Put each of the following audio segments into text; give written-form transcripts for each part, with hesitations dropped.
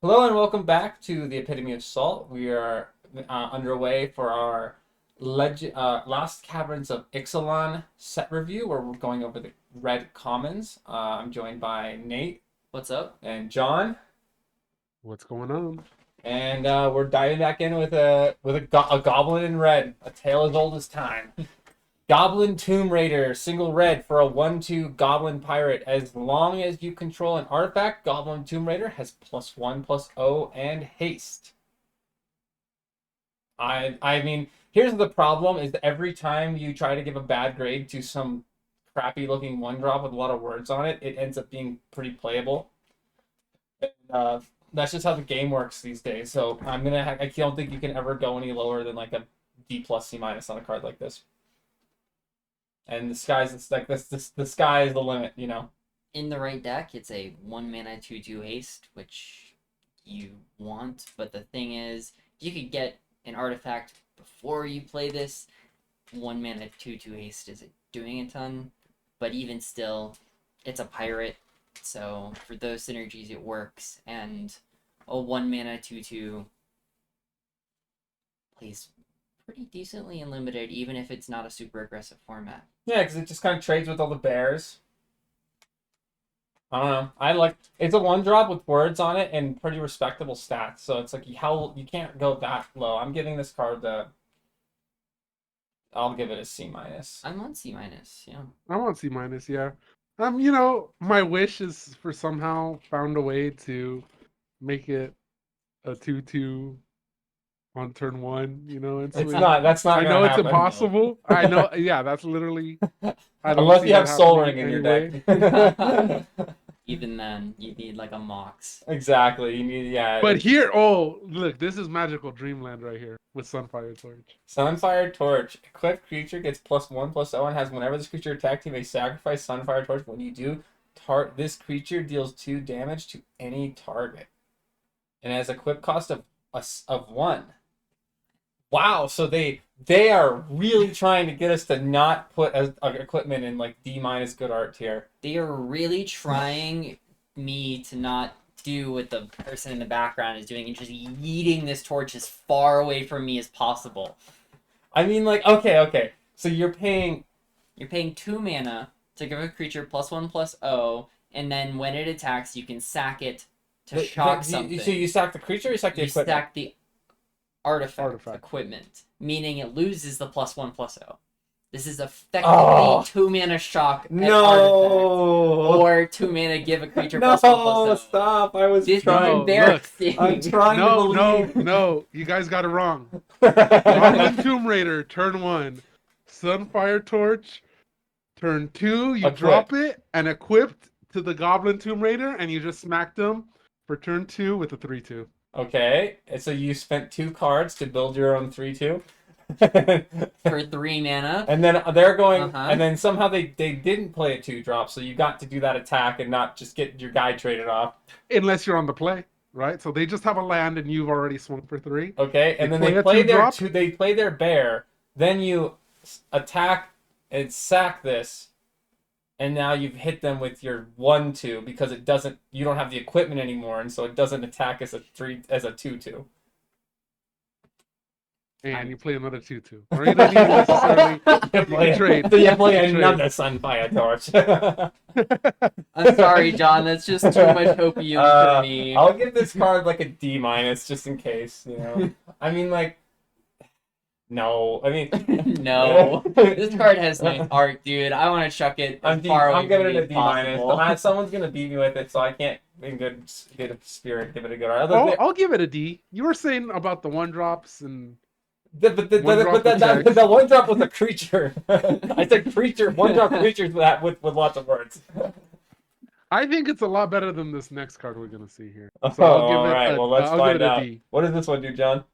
Hello and welcome back to the Epitome of Salt. We are underway for our last Caverns of Ixalan set review, where we're going over the red commons. I'm joined by Nate. What's up? And John. What's going on? And we're diving back in with a goblin in red, a tale as old as time. Goblin Tomb Raider, single red for a 1/2 Goblin Pirate. As long as you control an artifact, Goblin Tomb Raider has +1/+0 and haste. I mean, here's the problem: is that every time you try to give a bad grade to some crappy looking one drop with a lot of words on it, it ends up being pretty playable. And, that's just how the game works these days. So I don't think you can ever go any lower than like a D+C- on a card like this. And the sky's it's like this the sky is the limit, you know. In the right deck, it's a 1 mana 2/2 haste, which you want. But the thing is, you could get an artifact before you play this. 1 mana 2/2 haste isn't doing a ton, but even still, it's a pirate. So for those synergies, it works. And a 1 mana 2/2 plays pretty decently in limited, even if it's not a super aggressive format. Yeah, because it just kind of trades with all the bears. I don't know. I like it's a one drop with words on it and pretty respectable stats. So it's like you can't go that low. I'm giving this card I'll give it a C-. I'm on C-, yeah. I want C-, yeah. My wish is for somehow found a way to make it a 2/2 on turn one, and It's swing. not. That's not. I Gonna know it's happen. impossible. I know, yeah, that's literally. I don't Unless see you have that Soul happening Ring in your anyway. deck. Even then, you need like a Mox. Exactly. You need But here, oh look, this is magical dreamland right here with Sunfire Torch. Sunfire Torch. Equipped creature gets +1/+0 and has whenever this creature attacks you may sacrifice Sunfire Torch. When you do, this creature deals 2 damage to any target. And has equip cost of 1. Wow, so they are really trying to get us to not put equipment in like D- good art tier. They are really trying me to not do what the person in the background is doing and just yeeting this torch as far away from me as possible. I mean, like, okay. So you're paying 2 mana to give a creature +1/+0, and then when it attacks, you can sack it to shock something. So you sack the creature or you sack the equipment? You stack the artifact equipment, meaning it loses the +1/+0. This is effectively 2 mana shock. No, artifact, or 2 mana give a creature +1/+0. No, stop! I was this trying. Embarrassing. I'm trying to believe. No, you guys got it wrong. Goblin Tomb Raider, turn 1, Sunfire Torch, turn 2, you drop it and equipped to the Goblin Tomb Raider, and you just smacked them for turn 2 with a 3/2. Okay, and so you spent 2 cards to build your own 3/2 for 3 mana, and then they're going, and then somehow they didn't play a 2-drop, so you got to do that attack and not just get your guy traded off. Unless you're on the play, right? So they just have a land and you've already swung for 3. Okay, and then they play their bear, then you attack and sack this. And now you've hit them with your 1/2 because you don't have the equipment anymore, and so it doesn't attack as a 2/2. And you play another 2/2. Or you don't even necessarily trade. So you play another Sunfire Torch. I'm sorry, John. That's just too much opium for me. I'll give this card like a D- just in case, you know. I mean, like, no. I mean, no. This card has nice art, dude. I want to chuck it I'm giving it a D-. Someone's gonna beat me with it, so I can't, in good spirit, give it a good art. I'll give it a D. You were saying about the 1-drops and. But the 1-drop was a creature. I said creature. 1-drop creatures with lots of words. I think it's a lot better than this next card we're gonna see here. So all right. Well, let's find out. What does this one do, John?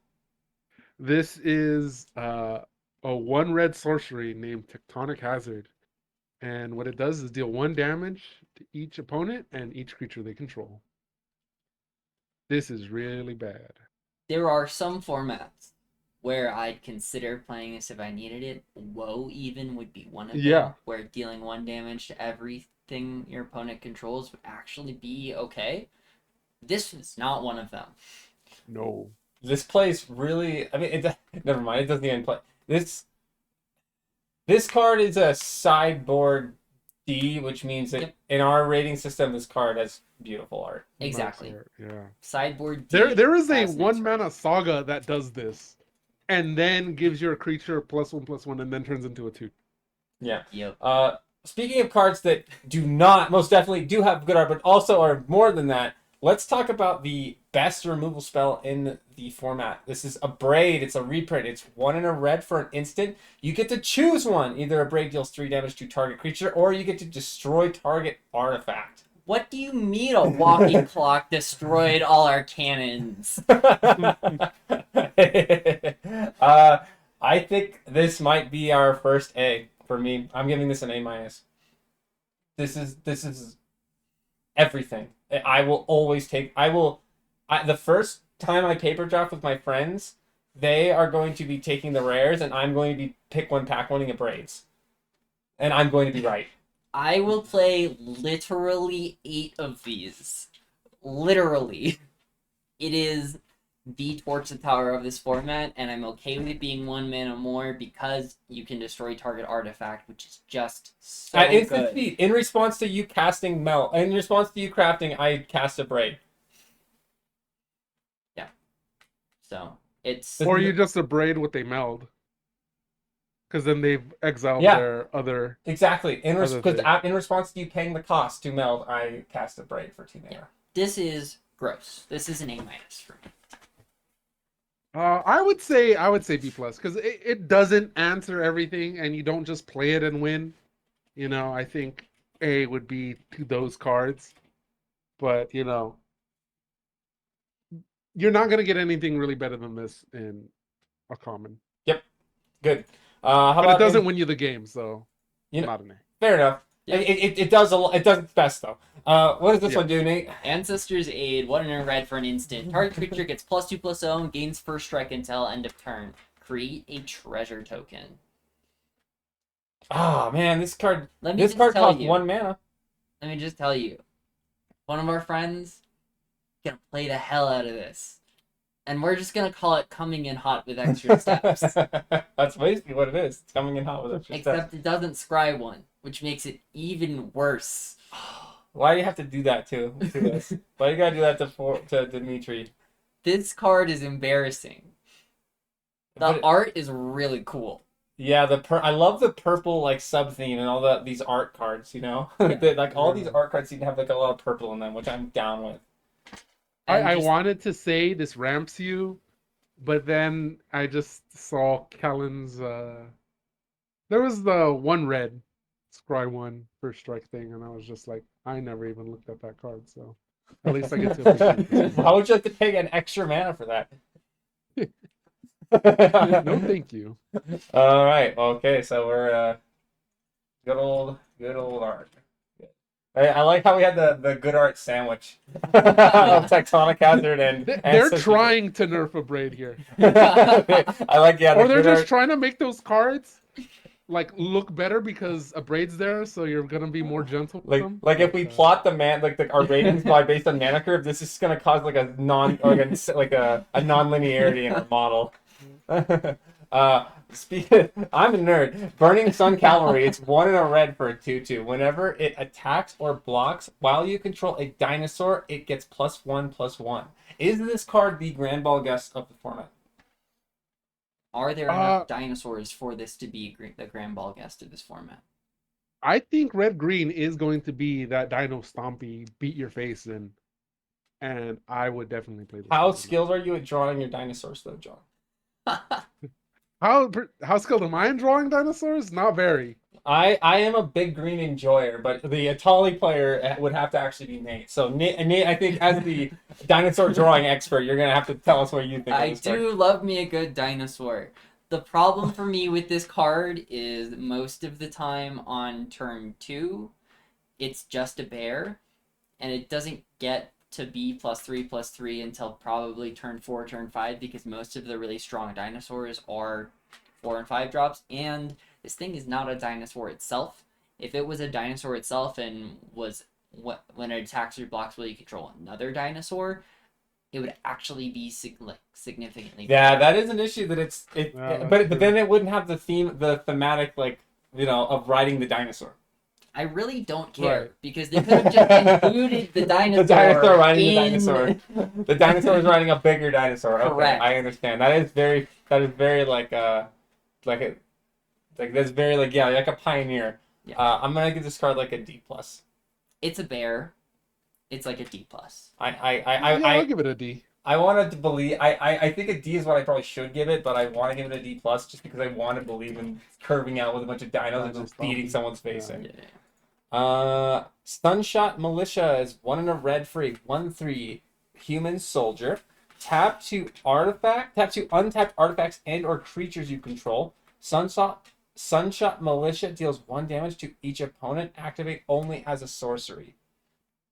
This is a 1-red sorcery named Tectonic Hazard, and what it does is deal 1 damage to each opponent and each creature they control. This is really bad. There are some formats where I'd consider playing this if I needed it. Woe even would be one of them, where dealing 1 damage to everything your opponent controls would actually be okay. This is not one of them. No. This plays really. I mean, never mind. It doesn't even play. This card is a sideboard D, which means that Yep. in our rating system, this card has beautiful art. Exactly. Nice art, yeah. Sideboard D. There is a has nice 1 mana saga that does this, and then gives your creature +1/+1, and then turns into a 2. Yeah. Yep. Speaking of cards that do not, most definitely do have good art, but also are more than that, let's talk about the best removal spell in the format. This is a Braid. It's a reprint. It's 1 and a red for an instant. You get to choose one. Either a Braid deals 3 damage to target creature, or you get to destroy target artifact. What do you mean a walking clock destroyed all our cannons? I think this might be our first A for me. I'm giving this an A-. This is everything. I will always take. The first time I paper draft with my friends, they are going to be taking the rares, and I'm going to be pick one, pack one, and braids, and I'm going to be right. I will play literally 8 of these. Literally. It is the Torch the Tower of this format, and I'm okay with it being 1 mana more because you can destroy target artifact, which is just so At instant good. speed, in response to you casting Melt, in response to you crafting, I cast a Braid. So, it's... Or you just a Braid with a meld. Because then they've exiled Yeah. their other... Exactly. In Other because thing. in response to you paying the cost to Meld, I cast a Braid for 2 mana. Yeah. This is gross. This is an A- for me. I would say B+, because it doesn't answer everything, and you don't just play it and win. You know, I think A would be to those cards. But, you know, you're not going to get anything really better than this in a common. Good. How But about it doesn't win you the game, so You know- not an A. Fair enough. Yeah. It does it does its best though. What does this Yeah. one do, Nate? Ancestor's Aid, 1 and a red for an instant. Target creature gets +2/+0, gains first strike until end of turn. Create a treasure token. Ah man, this card Let me this just card tell costs you. 1 mana. Let me just tell you. One of our friends gonna play the hell out of this. And we're just gonna call it coming in hot with extra steps. That's basically what it is. It's coming in hot with extra steps. Except it doesn't scry one, which makes it even worse. Why do you have to do that to us? Why do you gotta do that to Dimitri? This card is embarrassing. The But- art is really cool. Yeah, I love the purple like sub theme and all these art cards. You know, Yeah. like all these art cards seem to have like a lot of purple in them, which I'm down with. And I just- wanted to say this ramps you, but then I just saw Kellen's. There was the 1 red scry 1 first strike thing, and I was just like, I never even looked at that card, so at least I get to appreciate this. How would you like to pay an extra mana for that? No, thank you. All right. Okay. So we're good old art. I like how we had the good art sandwich of Tectonic Hazard and They're Ancestors. trying to nerf a Braid here, I like the or they're good just art. trying to make those cards like look better because a Braid's there, so you're gonna be more gentle with them. Like if we But, plot our ratings by based on mana curve, this is gonna cause like a non-linearity in our model. I'm a nerd. Burning Sun Cavalry. It's 1 and a red for a 2/2. Whenever it attacks or blocks while you control a dinosaur, it gets +1/+1. Is this card the Grand Ball guest of the format? Are there enough dinosaurs for this to be the Grand Ball guest of this format? I think red green is going to be that Dino Stompy beat your face in, and I would definitely play this. How card. skilled are you at drawing your dinosaurs, though, John? How skilled am I in drawing dinosaurs? Not very. I am a big green enjoyer, but the Atali player would have to actually be Nate. So Nate, I think as the dinosaur drawing expert, you're gonna have to tell us what you think. I of this card. do love me a good dinosaur. The problem for me with this card is most of the time on turn 2, it's just a bear, and it doesn't get to be +3/+3 until probably turn 4, turn 5, because most of the really strong dinosaurs are 4 and 5 drops, and this thing is not a dinosaur itself. If it was a dinosaur itself and was when it attacks or blocks while you control another dinosaur, it would actually be significantly Yeah, better. that is an issue that Yeah, that's but true. then it wouldn't have the thematic like of riding the dinosaur. I really don't care Right. because they could have just included the dinosaur. The dinosaur riding the in... dinosaur. The dinosaur is riding a bigger dinosaur. Okay, Correct. I understand. That is very like a like that's very like yeah like a pioneer. Yeah. I'm gonna give this card like a D plus. It's a bear. It's like a D plus. I'll give it a D. I wanted to believe. I think a D is what I probably should give it, but I want to give it a D plus just because I want to believe in curving out with a bunch of dinos and just beating stomping. someone's face Yeah. in. Yeah. Sunshot Militia is 1 and a red for a 1/3 human soldier. Tap to untapped artifacts and or creatures you control. Sunshot Militia deals 1 damage to each opponent. Activate only as a sorcery.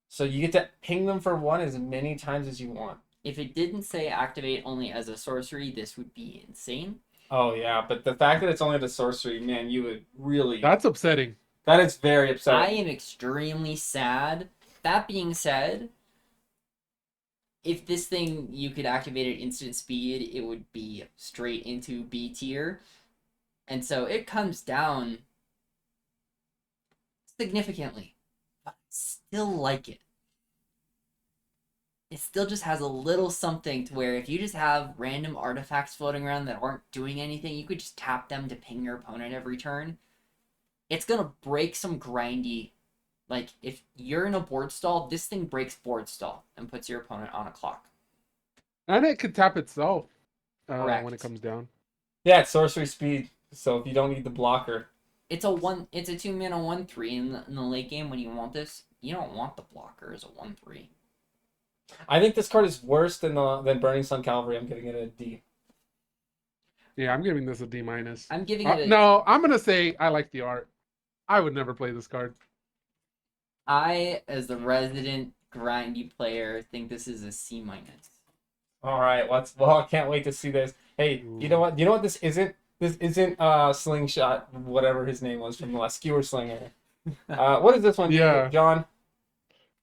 So you get to ping them for 1 as many times as you want. If it didn't say activate only as a sorcery, this would be insane. Oh yeah, but the fact that it's only the sorcery, man, you would really. That's upsetting. That is very I upsetting. am extremely sad. That being said, if this thing you could activate at instant speed, it would be straight into B tier. And so it comes down significantly. But I still like it. It still just has a little something to where if you just have random artifacts floating around that aren't doing anything, you could just tap them to ping your opponent every turn. It's gonna break some grindy. Like, if you're in a board stall, this thing breaks board stall and puts your opponent on a clock. And it could tap itself Correct. when it comes down. Yeah, it's sorcery speed. So if you don't need the blocker, It's a 2-mana 1/3 in the late game when you want this. You don't want the blocker as a 1/3. I think this card is worse than Burning Sun Cavalry. I'm giving it a D. Yeah, I'm giving this a D minus. I'm giving it a... No, I'm gonna say I like the art. I would never play this card. I, as the resident grindy player, think this is a C minus. All right, I can't wait to see this. Hey, you know what? You know what this isn't? This isn't Slingshot, whatever his name was from the last Skewer Slinger. What is this one, Yeah. John?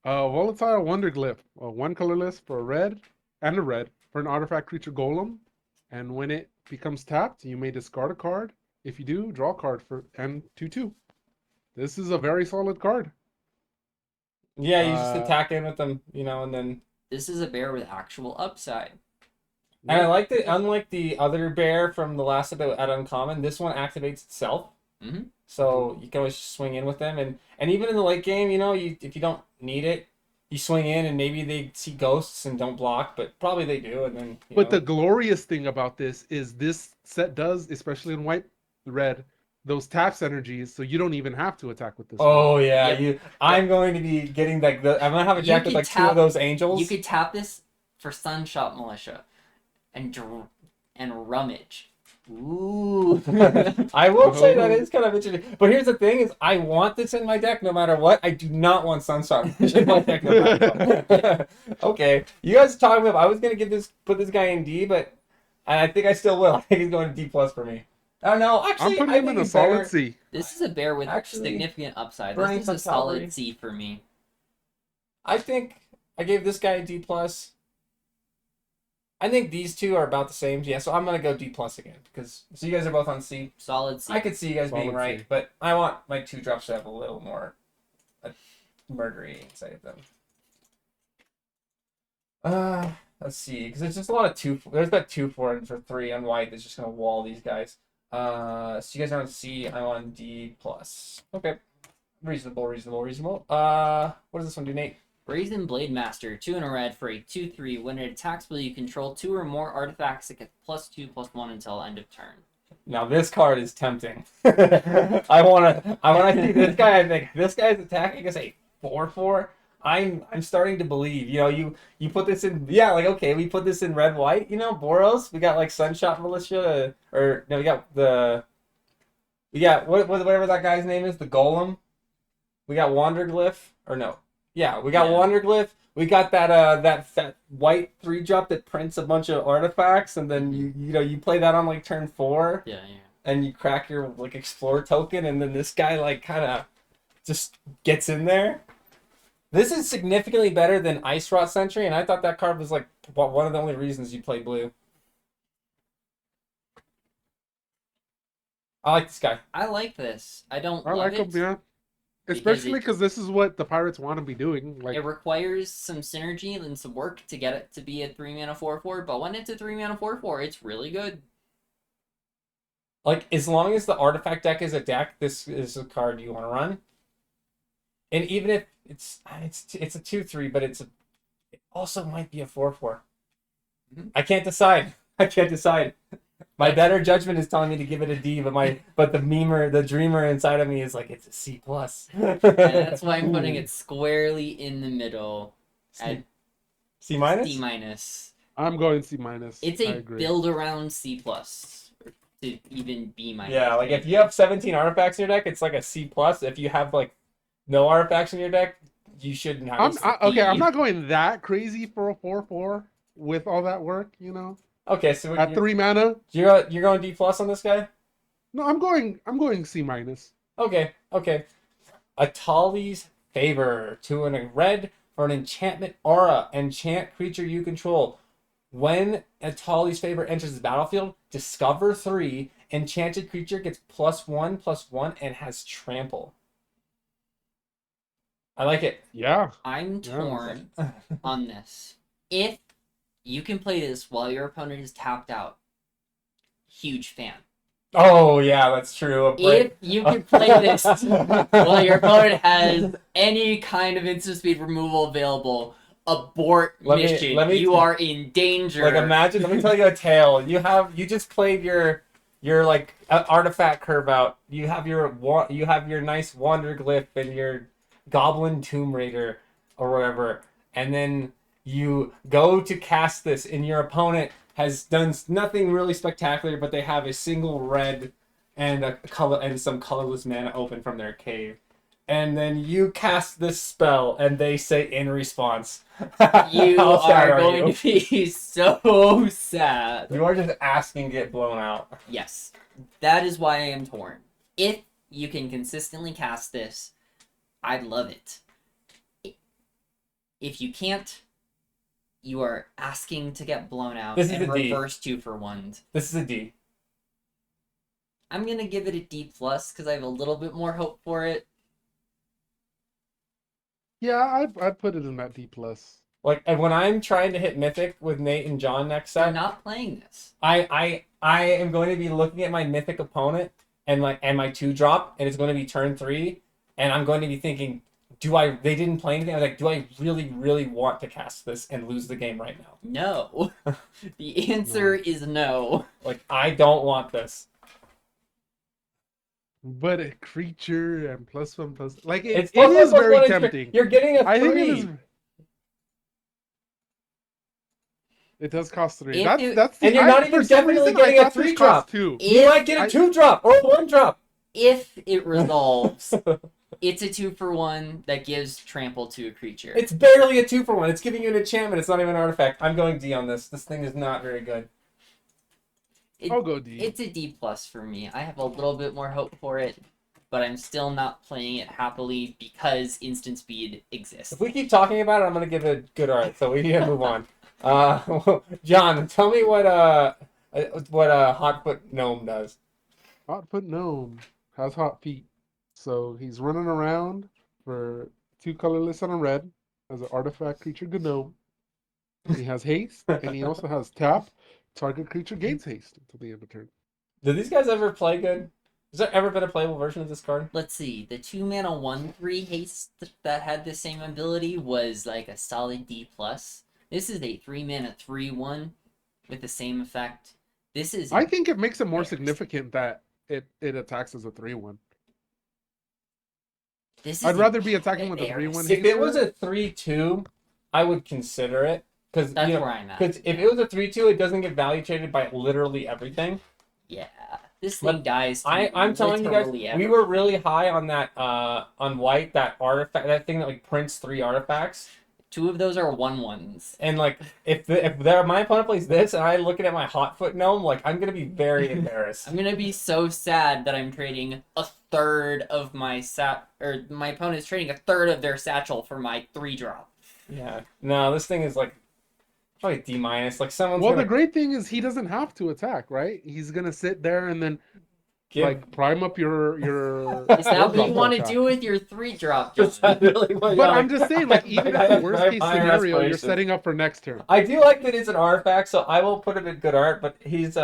Volatile Wonder Glyph. 1 colorless for a red and a red for an artifact creature golem. And when it becomes tapped, you may discard a card. If you do, draw a card for and 2/2. This is a very solid card. Yeah, you just attack in with them, and then. This is a bear with actual upside. And I like that, unlike the other bear from the last set that at Uncommon, this one activates itself. Mm-hmm. So you can always swing in with them. And even in the late game, if you don't need it, you swing in and maybe they see ghosts and don't block, but probably they do. And then. But the glorious thing about this is this set does, especially in white, red, those taps energies, so you don't even have to attack with this. Oh yeah, Yep. I'm going to be getting I'm gonna have a You deck with could like 2 of those angels. You could tap this for Sunshot Militia and rummage. Ooh. I will say that is kind of interesting. But here's the thing: is I want this in my deck no matter what. I do not want Sunshot in my deck no matter what. Okay, you guys are talking about. I was gonna put this guy in D, but I think I still will. I think he's going to D plus for me. I don't know. Actually, I'm putting I him think in a he's better. solid C. This is a bear with Actually, significant upside. Burning This is a Sun Cavalry. solid C for me. I think I gave this guy a D plus. I think these two are about the same. Yeah, so I'm gonna go D plus again so you guys are both on C. Solid C. I could see you guys being Solid right, C. but I want my 2 drops to have a little more murdery inside of them. Let's see, because there's just a lot of 2. There's that 2 4 and for 3 on white that's just gonna wall these guys. So you guys are on C. I'm on D plus. Okay, reasonable. What does this one do, Nate? Brazen Blade Master, 2 and a red for a 2/3. When it attacks, will you control 2 or more artifacts that get +2/+1 until end of turn? Now this card is tempting. I wanna see this guy. I think this guy's attacking us a 4/4. I'm starting to believe. You put this in. Yeah, like okay, we put this in red white. Boros. We got like Sunshot Militia, or no, we got whatever that guy's name is, the Golem. We got Wanderglyph, or no. Yeah, we got Wanderglyph. We got that white 3-drop that prints a bunch of artifacts, and then you play that on like turn 4. Yeah. And you crack your like Explore token, and then this guy like kind of just gets in there. This is significantly better than Ice Rot Sentry, and I thought that card was like one of the only reasons you play blue. I like this guy. I like this. I don't I love like it. them, yeah. Because Especially because this is what the Pirates want to be doing. Like, It requires some synergy and some work to get it to be a 3-mana 4/4, but when it's a 3-mana 4/4, it's really good. Like, as long as the artifact deck is a deck, this is a card you want to run. And even if it's a 2/3, but it also might be a 4/4. Mhm. I can't decide. My better judgment is telling me to give it a D, but the dreamer inside of me is like it's a C+. And that's why I'm putting it squarely in the middle at C minus. C minus. I'm going C minus. It's I a agree. build around C plus to even B minus. Yeah, like if you have 17 artifacts in your deck, it's like a C+. If you have like no artifacts in your deck, you shouldn't have. Okay, I'm not going that crazy for a 4/4 with all that work, you know. Okay, so At 3 mana, you're going D+ on this guy. no, I'm going C minus. Okay. Atali's Favor. 2 and a red for an enchantment aura. Enchant creature you control. When Atali's Favor enters the battlefield, discover 3. Enchanted creature gets +1/+1 and has trample. I like it. Yeah. I'm Yeah, torn on this. If you can play this while your opponent is tapped out, huge fan. Oh yeah, that's true. If you can play this while your opponent has any kind of instant speed removal available, abort mission. You are in danger. Like imagine, let me tell you a tale. You just played your like artifact curve out. You have your nice wander glyph and your goblin tomb raider or whatever, and then you go to cast this, and your opponent has done nothing really spectacular, but they have a single red and some colorless mana open from their cave. And then you cast this spell, and they say in response, You How sad are going to be so sad. You are just asking to get blown out. Yes, that is why I am torn. If you can consistently cast this, I'd love it. If you can't, you are asking to get blown out This is and a D. reverse 2-for-1s. This is a D. I'm gonna give it a D plus because I have a little bit more hope for it. Yeah, I'd put it in that D plus. Like, and when I'm trying to hit Mythic with Nate and John next I'm set, not playing this. I am going to be looking at my Mythic opponent and my 2-drop, and it's going to be turn 3, and I'm going to be thinking, they didn't play anything. I was like, do I really, really want to cast this and lose the game right now? No. The answer is no. Like, I don't want this. But a creature and +1/+, like It's it is +1/+1 very and tempting. You're getting a 3. I think it is. It does cost 3. If That's you- that's. And you're not even definitely getting a 3-drop. 2. You might get a 2-drop or a 1-drop. If it resolves, it's a 2-for-1 that gives trample to a creature. It's barely a 2-for-1. It's giving you an enchantment. It's not even an artifact. I'm going D on this. This thing is not very good. I'll go D. It's a D plus for me. I have a little bit more hope for it, but I'm still not playing it happily because instant speed exists. If we keep talking about it, I'm gonna give it a good art. So we need to move on. John, tell me what Hotfoot Gnome does. Hotfoot Gnome has hot feet, so he's running around for 2 colorless and a red as an artifact creature gnome. He has haste, and he also has tap. Target creature gains haste until the end of turn. Did these guys ever play good? Has there ever been a playable version of this card? Let's see. The 2-mana 1/3 haste that had the same ability was like a solid D plus. This is a 3-mana 3/1 with the same effect. This is. I think it makes it more embarrassing. significant that it attacks as a 3/1. This is I'd rather be attacking with a 3/1. If it was a 3/2, I would consider it. Because That's where I'm at. Because if it was a 3/2, it doesn't get value traded by literally everything. Yeah, this But thing dies. To I'm telling you guys, literally we were really high on that on white, that artifact, that thing that like prints 3 artifacts. 2 of those are 1/1s. And like if my opponent plays this and I looking at my Hotfoot Gnome, like I'm gonna be very embarrassed. I'm gonna be so sad that I'm trading a third of my my opponent's trading a third of their satchel for my 3-drop. Yeah. No, this thing is like probably D minus. Like someone's Well, gonna the great thing is he doesn't have to attack, right? He's gonna sit there and then give. like prime up your Is that what you want to attack. do with your 3-drop, Is that John? really what you But wanna- I'm just saying, like, even I at the have worst very case higher scenario, you're aspirations. setting up for next turn. I do like that it's an artifact, so I will put him in good art. But he's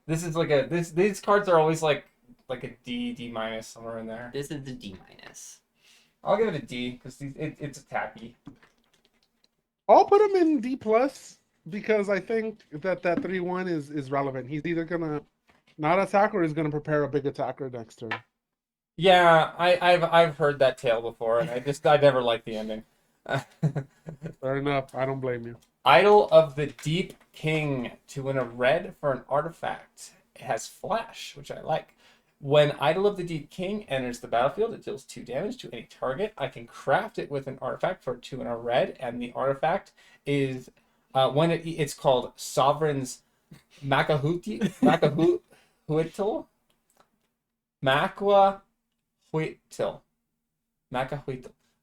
this is like a these cards are always like a D minus somewhere in there. This is the D minus. I'll give it a D because it's tacky. I'll put him in D plus because I think that 3/1 is relevant. He's either gonna not attack or he's gonna prepare a big attacker next turn. Yeah, I've heard that tale before, and I never liked the ending. Fair enough. I don't blame you. Idol of the Deep King to win a red for an artifact. It has flash, which I like. When Idol of the Deep King enters the battlefield, it deals 2 damage to any target. I can craft it with an artifact for 2 and a red, and the artifact is it's called Sovereign's Makahuitl. Makahuitl.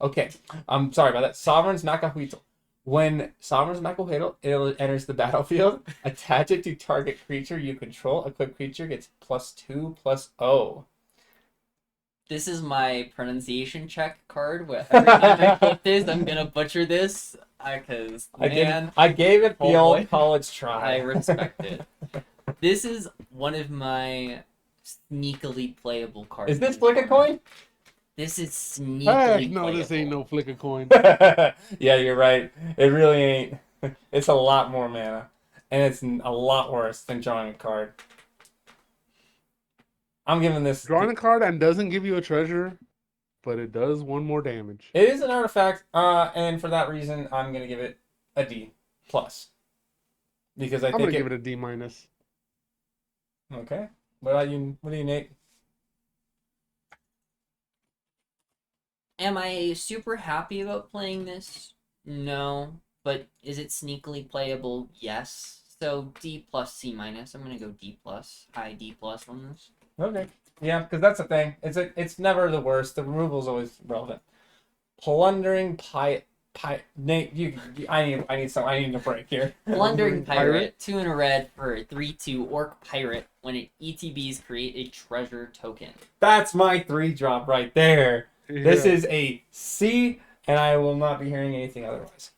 Okay, I'm sorry about that. Sovereign's Makahuitl. When Sovereign's Makahuitl enters the battlefield, attach it to target creature you control. Equipped creature gets +2/+0. This is my pronunciation check card. Where every time I put this, I'm gonna butcher this because I gave it the Oh, old boy. college I try. respect it. This is one of my sneakily playable cards. Is this in Flick a format. Coin? This is sneakily Heck no, playable. this ain't no flick a coin. Yeah, you're right. It really ain't. It's a lot more mana, and it's a lot worse than drawing a card. I'm giving this. Drawing a card and doesn't give you a treasure, but it does 1 more damage. It is an artifact, and for that reason, I'm gonna give it a D plus because I I'm think gonna give it a D minus. Okay. What about you? What do you, Nate? Am I super happy about playing this? No. But is it sneakily playable? Yes. So D plus C minus. I'm gonna go D plus. High D plus on this. Okay. Yeah, because that's the thing. It's never the worst. The removal's always relevant. Plundering Nate, I need a break here. Plundering Pirate? Pirate. 2 in a red for a 3/2 Orc Pirate. When it ETBs, create a treasure token. That's my 3-drop right there. This Yeah. is a C, and I will not be hearing anything otherwise.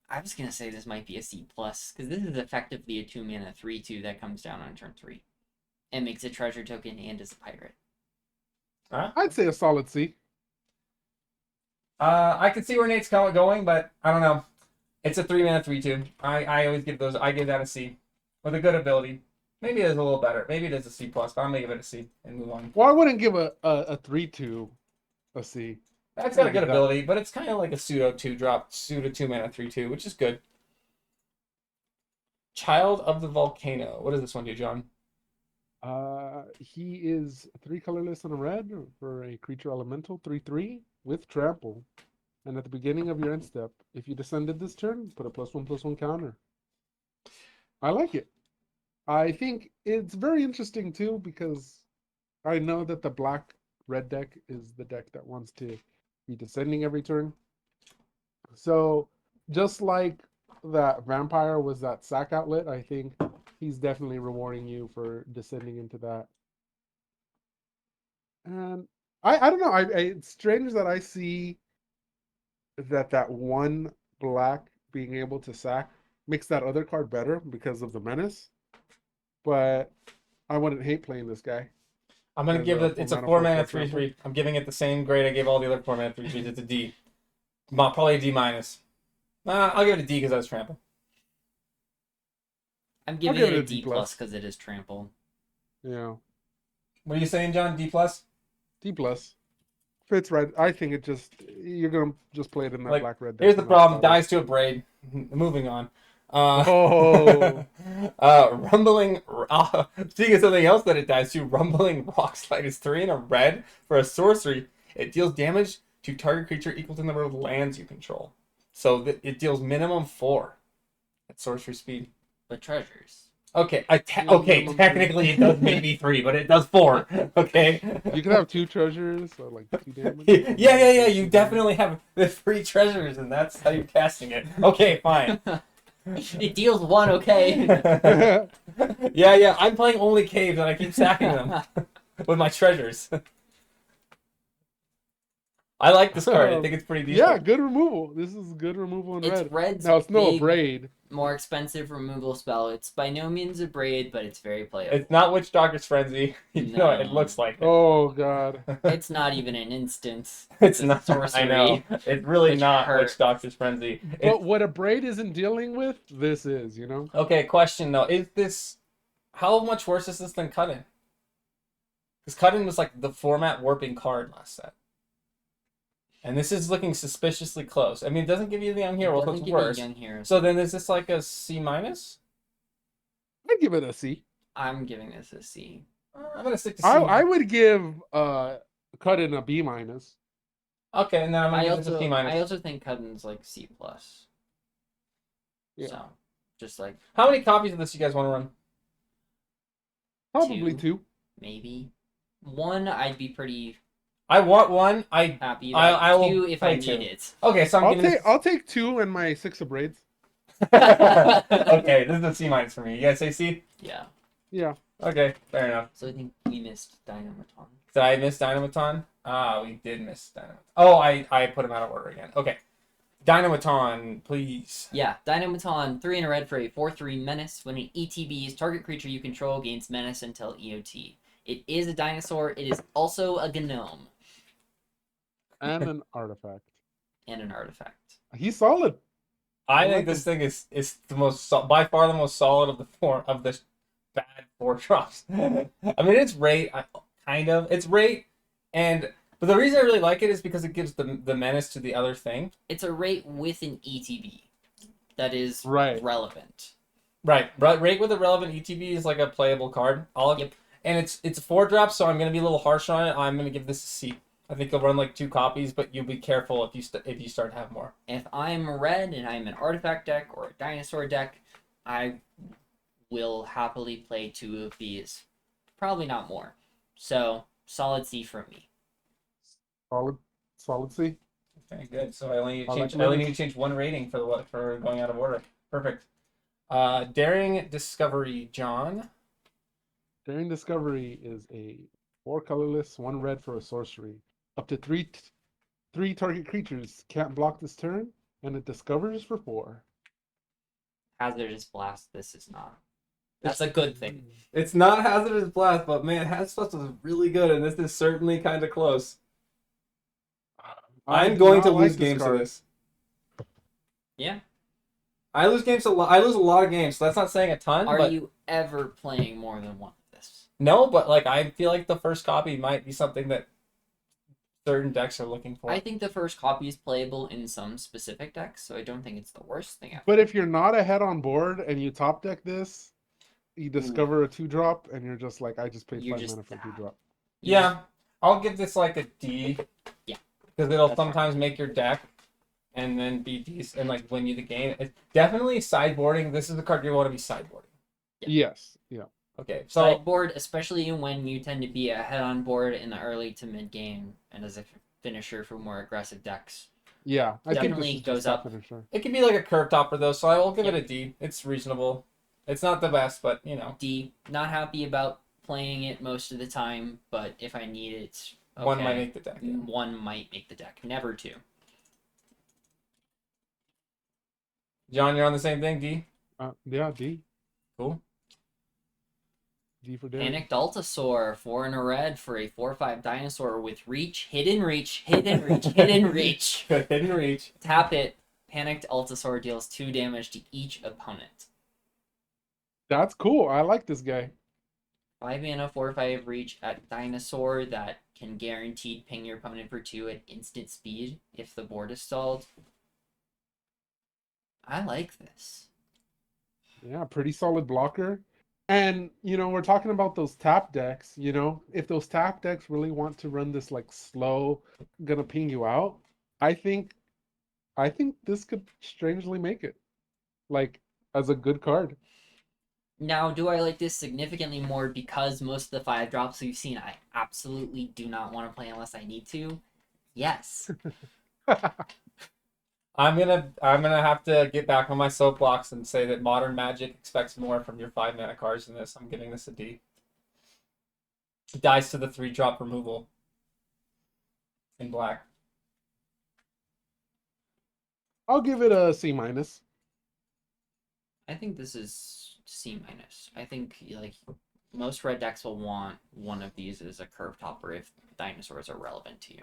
I was gonna say this might be a C plus because this is effectively a 2-mana 3/2 that comes down on turn 3, and makes a treasure token and is a pirate. I'd say a solid C. I can see where Nate's going, but I don't know. It's a 3-mana 3/2. I always give those. I give that a C with a good ability. Maybe it is a little better. Maybe it is a C plus, but I'm gonna give it a C and move on. Well, I wouldn't give a 3/2 a C. That's got a good That- ability, but it's kind of like a pseudo 2-drop, pseudo 2-mana 3/2, which is good. Child of the Volcano. What does this one do, John? He is 3 colorless and a red for a creature elemental 3/3 with trample. And at the beginning of your end step, if you descended this turn, put a +1/+1 counter. I like it. I think it's very interesting too because I know that the black-red deck is the deck that wants to be descending every turn. So just like that vampire was that sack outlet, I think he's definitely rewarding you for descending into that. And I don't know. It's strange that I see that 1 black being able to sack makes that other card better because of the menace. But I wouldn't hate playing this guy. I'm gonna As give a it. It's a 4-mana 4-mana 3/3. I'm giving it the same grade I gave all the other 4-mana 3/3s. It's a D. Probably a D minus. I'll give it a D because I was trample. I'm giving give it it a a D D plus plus. because it is trample. Yeah. What are you saying, John? D plus? D plus. Fits right. I think it just you're gonna just play it in that Like, black-red deck. Here's the and that's problem. about it. Dies to a braid. Moving on. Oh. Rumbling. Seeing as something else that it dies to, Rumbling Rock Slide is 3 in a red for a sorcery. It deals damage to target creature equal to the number of lands you control. So it deals minimum 4 at sorcery speed. But treasures. Okay, Yeah, okay. minimum Technically, it does maybe 3, but it does 4. Okay. You could have 2 treasures, so like 2 damage. Yeah. You 2 damage. definitely have the 3 treasures, and that's how you're casting it. Okay, fine. It deals 1, okay. Yeah. I'm playing only caves, and I keep sacking them with my treasures. I like this card. I think it's pretty decent. Yeah, good removal. This is good removal in It's red. red's Now it's no big, abrade. more expensive removal spell. It's by no means a braid, but it's very playable. It's not Witch Doctor's Frenzy. No, it looks like it. Oh god. It's not even an instance. It's a not. sorcery. I know. It's really Which not hurts. Witch Doctor's Frenzy. But what a braid isn't dealing with, this is, you know? Okay, question though. Is this... How much worse is this than Cut-In? Because Cut-In was like the format warping card last set. And this is looking suspiciously close. I mean, it doesn't give you the Young Hero, so Doesn't it's give you worse. Young Heroes. So then is this like a C-? I'd give it a C. I'm giving this a C. I'm going to stick to C. I would give cut in a B minus. Okay, and then I'm going to give this a C-. I also think Cutten's like C+. Yeah. So, just like How many copies of this you guys want to run? Probably 2. maybe 1, I'd be pretty I want 1. happy. I will 2 if I play need 2. it. Okay, so I'm giving I'll take 2 and my 6 of braids. Okay, this is a C- for me. You guys say C? Yeah. Yeah. Okay, fair enough. So I think we missed Dynamaton. Did I miss Dynamaton? Ah, we did miss Dynamaton. Oh, I put him out of order again. Okay. Dynamaton, please. Yeah, Dynamaton, 3 in a red for a 4/3 menace. When an ETBs, target creature you control gains menace until EOT. It is a dinosaur. It is also a gnome. And an artifact. And an artifact. He's solid. I I think like this thing is the most by far the most solid of the bad 4 drops. I mean, it's rate, kind of. It's rate, but the reason I really like it is because it gives the menace to the other thing. It's a rate with an ETB that is Right. relevant. Right, rate with a relevant ETB is like a playable card. Yep. And it's a 4 drop, so I'm gonna be a little harsh on it. I'm gonna give this a C. I think you'll run like 2 copies, but you'll be careful if you start to have more. If I'm red and I'm an artifact deck or a dinosaur deck, I will happily play 2 of these. Probably not more. So, solid C from me. Solid C. Okay, good. So I only need to I change. like I only limits. need to change 1 rating for going out of order. Perfect. Daring Discovery, John. Daring Discovery is a 4 colorless, 1 red for a sorcery. Up to 3 target creatures can't block this turn, and it discovers for 4. Hazardous Blast, this is not. That's a good thing. It's not Hazardous Blast, but man, Hazardous Blast was really good, and this is certainly kind of close. I I'm do going not to like lose this games to card. this. Yeah. I lose games a lot. I lose a lot of games, so that's not saying a ton. Are but you ever playing more than one of this? No, but like I feel like the first copy might be something that certain decks are looking for. I think the first copy is playable in some specific decks, so I don't think it's the worst thing ever. But if you're not ahead on board and you top deck this, you discover a 2-drop, and you're just like, I just paid You're 5 just mana for a sad. 2-drop. Yeah, I'll give this like a D. Yeah. Because it'll That's sometimes make your deck and then be decent and like win you the game. It's definitely sideboarding. This is the card you want to be sideboarding. Yeah. Yes. Yeah. Okay, so Sideboard, especially when you tend to be ahead on board in the early to mid game, and as a finisher for more aggressive decks. Yeah. I think Definitely this is goes just a up. finisher. it could be like a curve topper though, so I will give it Yep. a D. It's reasonable. It's not the best, but you know. D, not happy about playing it most of the time, but if I need it, okay. One might make the deck. Yeah. 1 might make the deck, never 2. John, you're on the same thing, D? Yeah, D. Cool. D for daring. Panicked Altasaur, 4 in a red for a 4/5 dinosaur with reach, hidden reach, hidden reach, hidden reach. Hidden reach. Tap it. Panicked Altasaur deals 2 damage to each opponent. That's cool. I like this guy. 5 mana, 4/5 reach at dinosaur that can guaranteed ping your opponent for 2 at instant speed if the board is stalled. I like this. Yeah, pretty solid blocker. And, we're talking about those tap decks, if those tap decks really want to run this like slow, gonna ping you out, I think this could strangely make it. Like, as a good card. Now, do I like this significantly more because most of the 5 drops we've seen I absolutely do not want to play unless I need to? Yes. I'm gonna have to get back on my soapbox and say that Modern Magic expects more from your 5 mana cards than this. I'm giving this a D. It dies to the 3-drop removal in black. I'll give it a C minus. I think this is C minus. I think like most red decks will want one of these as a curve topper if dinosaurs are relevant to you.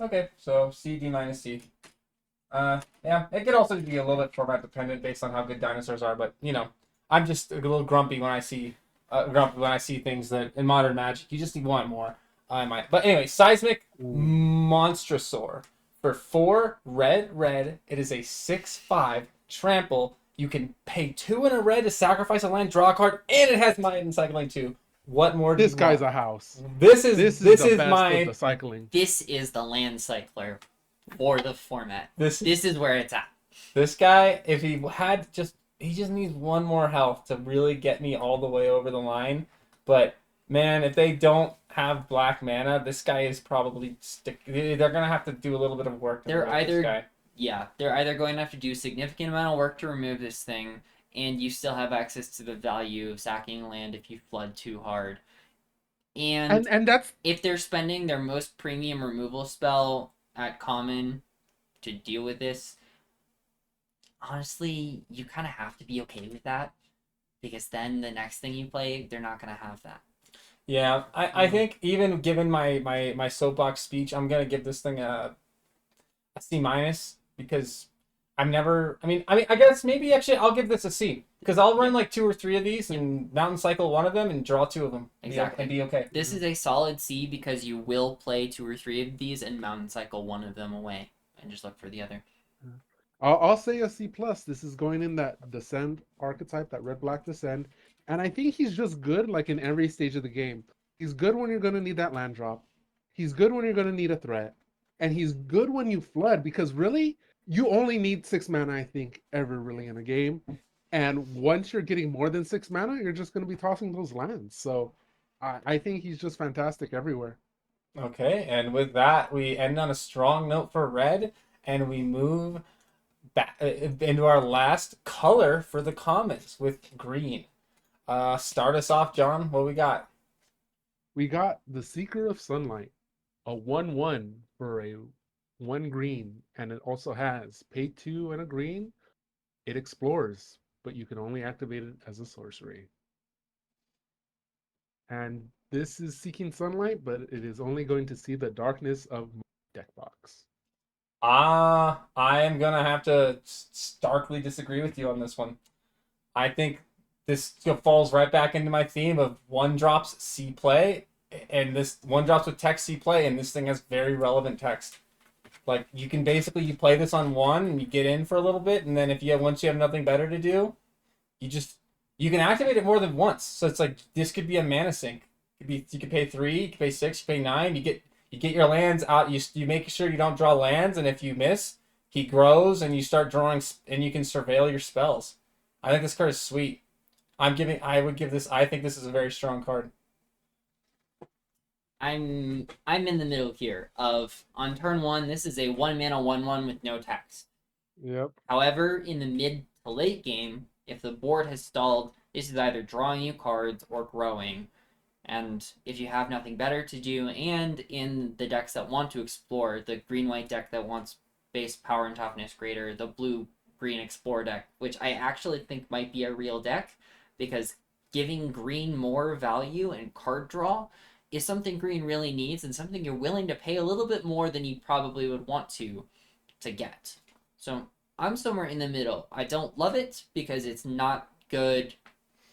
Okay, so C, D minus C. Yeah, it could also be a little bit format dependent based on how good dinosaurs are, but I'm just a little grumpy when I see things that in Modern Magic you just want more. I might, but anyway, Seismic Monstrosaur for 4 red. It is a 6/5 trample. You can pay 2 in a red to sacrifice a land, draw a card, and it has Mind and Cycling too. What more do This you guy's want? a house. This is the best my of the cycling. This is the land cycler for the format. This is where it's at. This guy, if he had he just needs one more health to really get me all the way over the line. But man, if they don't have black mana, this guy is probably they're gonna have to do a little bit of work to remove this guy. They're either going to have to do a significant amount of work to remove this thing, and you still have access to the value of sacking land if you flood too hard. And that's if they're spending their most premium removal spell at common to deal with this, honestly, you kind of have to be okay with that, because then the next thing you play, they're not going to have that. Yeah, I think even given my soapbox speech, I'm gonna give this thing a C minus because I guess maybe actually I'll give this a C because I'll run like 2 or 3 of these and mountain cycle one of them and draw 2 of them. Exactly. And be okay. This is a solid C because you will play 2 or 3 of these and mountain cycle one of them away and just look for the other. I'll say a C plus. This is going in that descend archetype, that red black descend, and I think he's just good like in every stage of the game. He's good when you're gonna need that land drop. He's good when you're gonna need a threat, and he's good when you flood because really you only need 6 mana I think ever really in a game, and once you're getting more than 6 mana, you're just gonna be tossing those lands. So I think he's just fantastic everywhere. Okay, and with that, we end on a strong note for red, and we move back into our last color for the commons with green. Start us off, John. What we got? We got the Seeker of Sunlight, a 1/1 for a 1 green, and it also has pay 2 and a green. It explores, but you can only activate it as a sorcery. And this is Seeking Sunlight, but it is only going to see the darkness of my deck box. I am gonna have to starkly disagree with you on this one. I think this falls right back into my theme of 1-drops C play, and this 1-drops with text C play, and this thing has very relevant text. Like you can basically you play this on 1 and you get in for a little bit, and then once you have nothing better to do, you can activate it more than once. So it's like this could be a mana sink. You could pay 3, you could pay 6, you pay 9, you get your lands out. You make sure you don't draw lands, and if you miss, he grows, and you start drawing, and you can surveil your spells. I think this card is sweet. I would give this. I think this is a very strong card. I'm in the middle here of on turn 1, this is a 1 mana 1/1 with no text. Yep. However, in the mid to late game, if the board has stalled, this is either drawing you cards or growing. And if you have nothing better to do, and in the decks that want to explore, the green-white deck that wants base power and toughness greater, the blue-green explore deck, which I actually think might be a real deck, because giving green more value and card draw is something green really needs, and something you're willing to pay a little bit more than you probably would want to get. So I'm somewhere in the middle. I don't love it because it's not good,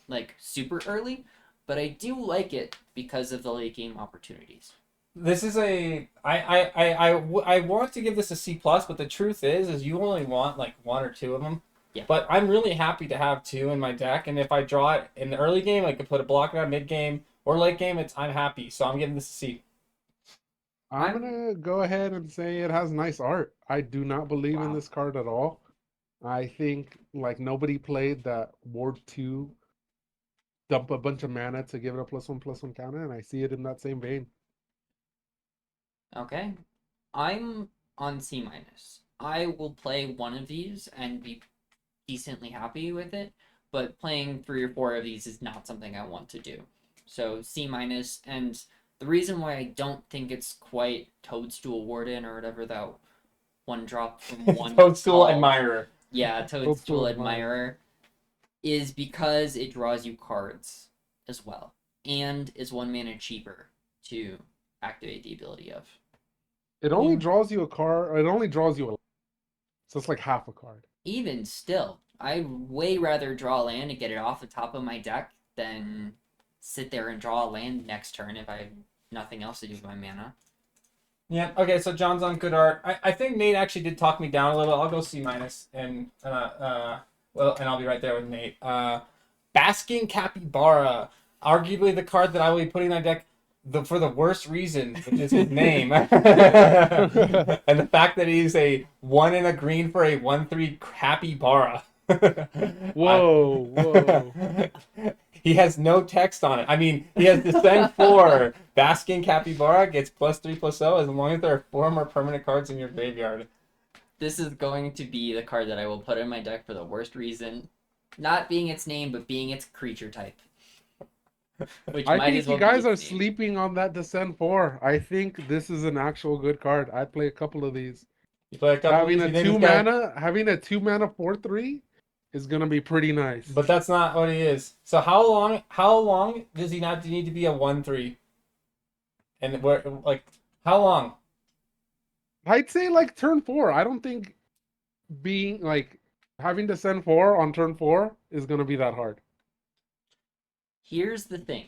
like super early, but I do like it because of the late game opportunities. This is I want to give this a C plus, but the truth is you only want like 1 or 2 of them. Yeah. But I'm really happy to have 2 in my deck, and if I draw it in the early game, I could put a block on mid game or late game. I'm happy, so I'm giving this a C. I'm gonna go ahead and say it has nice art. I do not believe in this card at all. I think like nobody played that Ward 2 dump a bunch of mana to give it a +1/+1 counter, and I see it in that same vein. Okay. I'm on C minus. I will play one of these and be decently happy with it, but playing 3 or 4 of these is not something I want to do. So C minus, and the reason why I don't think it's quite Toadstool Warden or whatever that one drop from one Toadstool called. Admirer. Yeah, Toadstool Admirer is because it draws you cards as well, and is 1 mana cheaper to activate the ability of. It only Yeah. draws you a card. It only draws you a, so it's like half a card. Even still, I'd way rather draw a land and get it off the top of my deck than sit there and draw a land next turn if I have nothing else to do with my mana. Yeah. Okay. So John's on good art. I think Nate actually did talk me down a little. I'll go C minus, and well, and I'll be right there with Nate. Basking Capybara, arguably the card that I will be putting on deck for the worst reason, which is his name, and the fact that he's a 1 and a green for a 1/3 Capybara. Whoa. He has no text on it. I mean, he has Descend 4. Basking Capybara gets +3/+0 as long as there are 4 more permanent cards in your graveyard. This is going to be the card that I will put in my deck for the worst reason. Not being its name, but being its creature type. Which I might think as well you guys be are its name. sleeping on that Descent 4. I think this is an actual good card. I'd play a couple of these. You play a couple Having of a these, you think this guy- 2 mana 4/3 is gonna be pretty nice. But that's not what he is. So how long does he not need to be a 1/3? And where, like, how long? I'd say like turn 4. I don't think being like having Descent 4 on turn 4 is gonna be that hard. Here's the thing.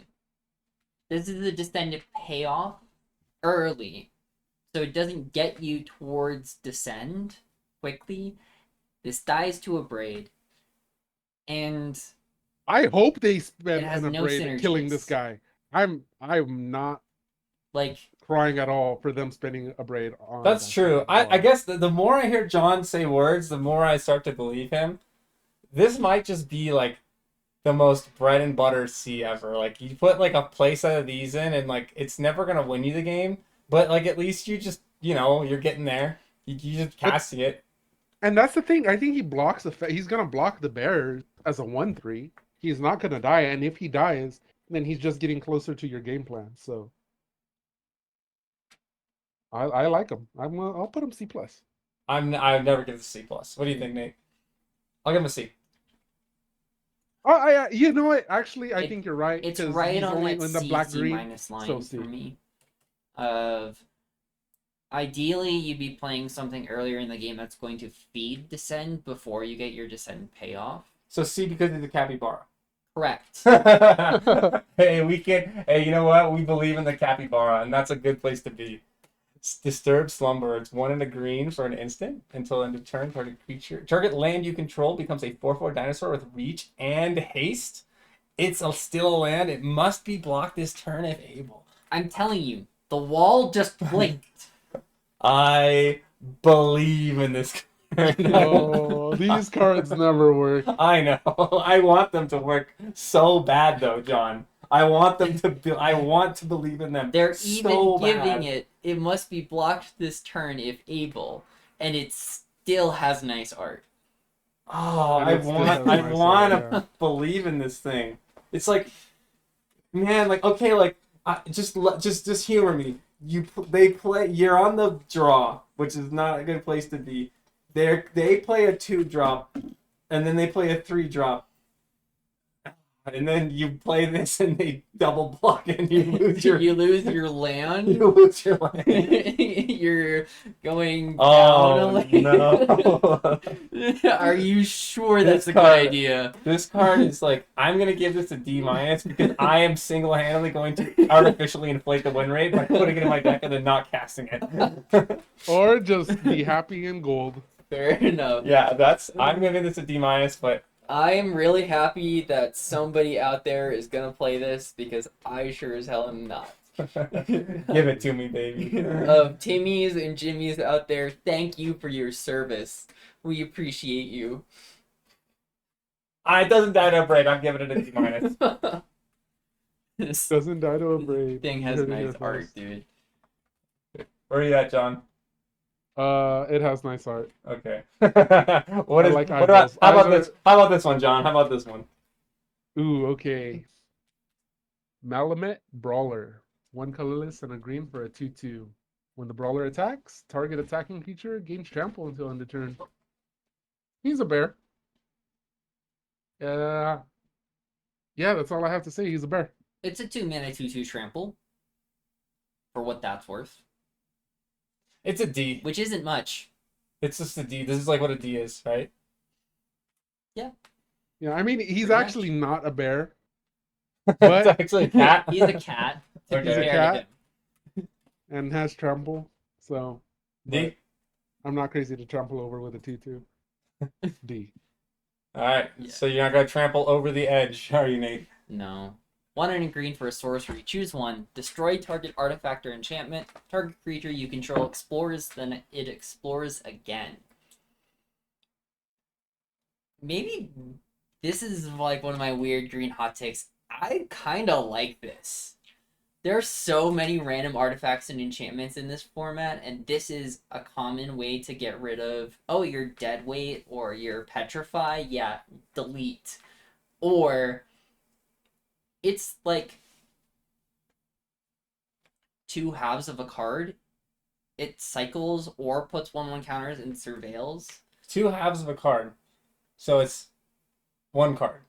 This is a descendant payoff early. So it doesn't get you towards descend quickly. This dies to a braid. And I hope they spend It has an no upgrade killing this synergies. guy. I'm not like crying at all for them spending a braid on. That's that true. card. I guess the more I hear John say words, the more I start to believe him. This might just be like the most bread and butter C ever. Like, you put like a play set of these in, and like it's never gonna win you the game, but like at least you just, you're getting there. You just casting it. And that's the thing. I think he blocks he's gonna block the bear as a 1/3. He's not gonna die, and if he dies, then he's just getting closer to your game plan. So I like him. I'll put him C+. I've never given a C plus. What do you think, Nate? I'll give him a C. Oh, you know what? Actually, I think you're right. it's 'cause right he's on only that in the C, black C green. minus line so for C. me. Of ideally you'd be playing something earlier in the game that's going to feed descend before you get your descend payoff. So C because he's a capybara. Correct. Hey, you know what? We believe in the capybara, and that's a good place to be. Disturb Slumber. It's 1 and a green for an instant until end of turn. Target land you control becomes a 4/4 dinosaur with reach and haste. It's still a land. It must be blocked this turn if able. I'm telling you, the wall just blinked. I believe in this card. No, these cards never work. I know. I want them to work so bad, though, John. I want them to. I want to believe in them. They're so even giving bad. it must be blocked this turn if able, and it still has nice art. Oh, And I it still want. has I nice want art, to yeah. believe in this thing. It's like, man, like okay, like just humor me. They play. You're on the draw, which is not a good place to be. They play a 2-drop, and then they play a 3-drop. And then you play this and they double block and you lose your You lose your land. you lose your land. You're going down a Oh lane. no. Are you sure that's This a good card- idea? This card is like, I'm gonna give this a D- because I am single-handedly going to artificially inflate the win rate by putting it in my deck and then not casting it. Or just be happy in gold. Fair enough. Yeah, I'm gonna give this a D-, but I am really happy that somebody out there is gonna play this because I sure as hell am not. give it to me, baby. Of Timmy's and Jimmy's out there, thank you for your service. We appreciate you. It doesn't die to a break. I'm giving it a D-. This Doesn't die to a brave. thing You has heard it nice here art, first. dude. Where are you at, John? It has nice art. Okay. I like what about eyeballs. how Eyes about this? How about this one, John? How about this one? Ooh, okay. Malamet Brawler. One colorless and a green for a 2/2. When the brawler attacks, target attacking creature gains trample until end of turn. He's a bear. Yeah, that's all I have to say. He's a bear. It's a 2-mana 2/2 trample. For what that's worth. It's a D. Which isn't much. It's just a D. This is like what a D is, right? Yeah, I mean, he's Pretty actually much. not a bear, It's but actually a cat. He's a cat. To be Okay. He's a fair cat. to him. and has trample. So, D. but I'm not crazy to trample over with a 2/2. D. All right. Yeah. So you're not gonna trample over the edge, are you, Nate? No. 1 and a green for a sorcery. Choose one. Destroy target artifact or enchantment. Target creature you control explores, then it explores again. Maybe this is like one of my weird green hot takes. I kind of like this. There are so many random artifacts and enchantments in this format, and this is a common way to get rid of, oh, your dead weight or your petrify. Yeah, delete. Or it's like 2 halves of a card. It cycles or puts 1/1 counters and surveils. 2 halves of a card, so it's 1 card.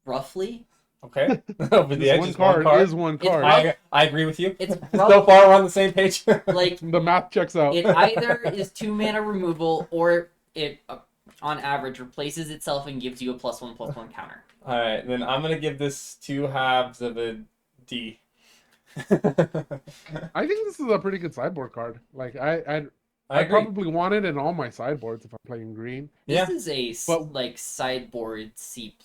Roughly. Okay. Over the This edge one is 1 card card. is one It's card. I agree with you. It's So far we're on the same page. like The math checks out. it either is 2 mana removal or it on average replaces itself and gives you a +1/+1 counter. All right, then I'm gonna give this 2 halves of a D. I think this is a pretty good sideboard card. Like I agree. probably want it in all my sideboards if I'm playing green. This Yeah. is a But- like sideboard C+.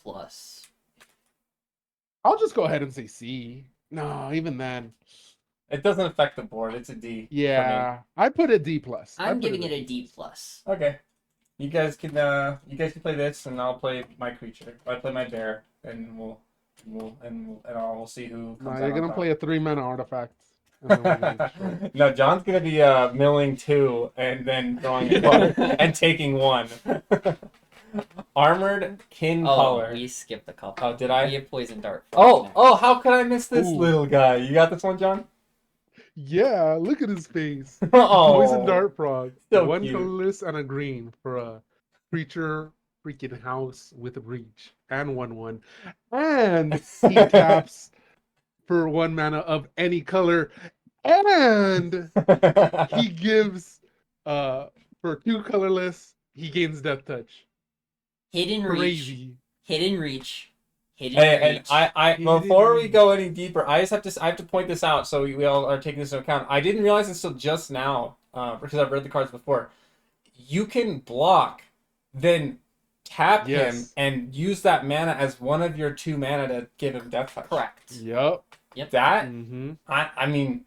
I'll just go ahead and say C. No, even then. It doesn't affect the board. It's a D. Yeah, I put a D plus. I'm giving it a D+. Okay. You guys can play this, and I'll play my creature. I play my bear, and we'll see who comes No, out you're on gonna top. play a 3-mana artifact. And then we're gonna destroy. No, John's gonna be milling 2 and then drawing a card and taking 1. Armored kin Oh, color. we skipped a couple. Oh, did I? We have poison dart. Oh, how could I miss this Ooh. little guy? You got this one, John? Yeah, look at his face. Oh, Poison Dart Frog. So One cute. colorless and a green for a creature freaking house with reach and 1/1. And he taps for 1 mana of any color. And he gives for 2 colorless, he gains Death Touch. Hidden reach. Crazy. Hidden reach. Hidden Hey, reach. and I He before we didn't- go any deeper, I have to point this out so we all are taking this into account. I didn't realize this until just now, because I've read the cards before. You can block, then tap him Yes. and use that mana as one of your 2 mana to give him Death Touch. Correct. Yep. That Mm-hmm. I mean,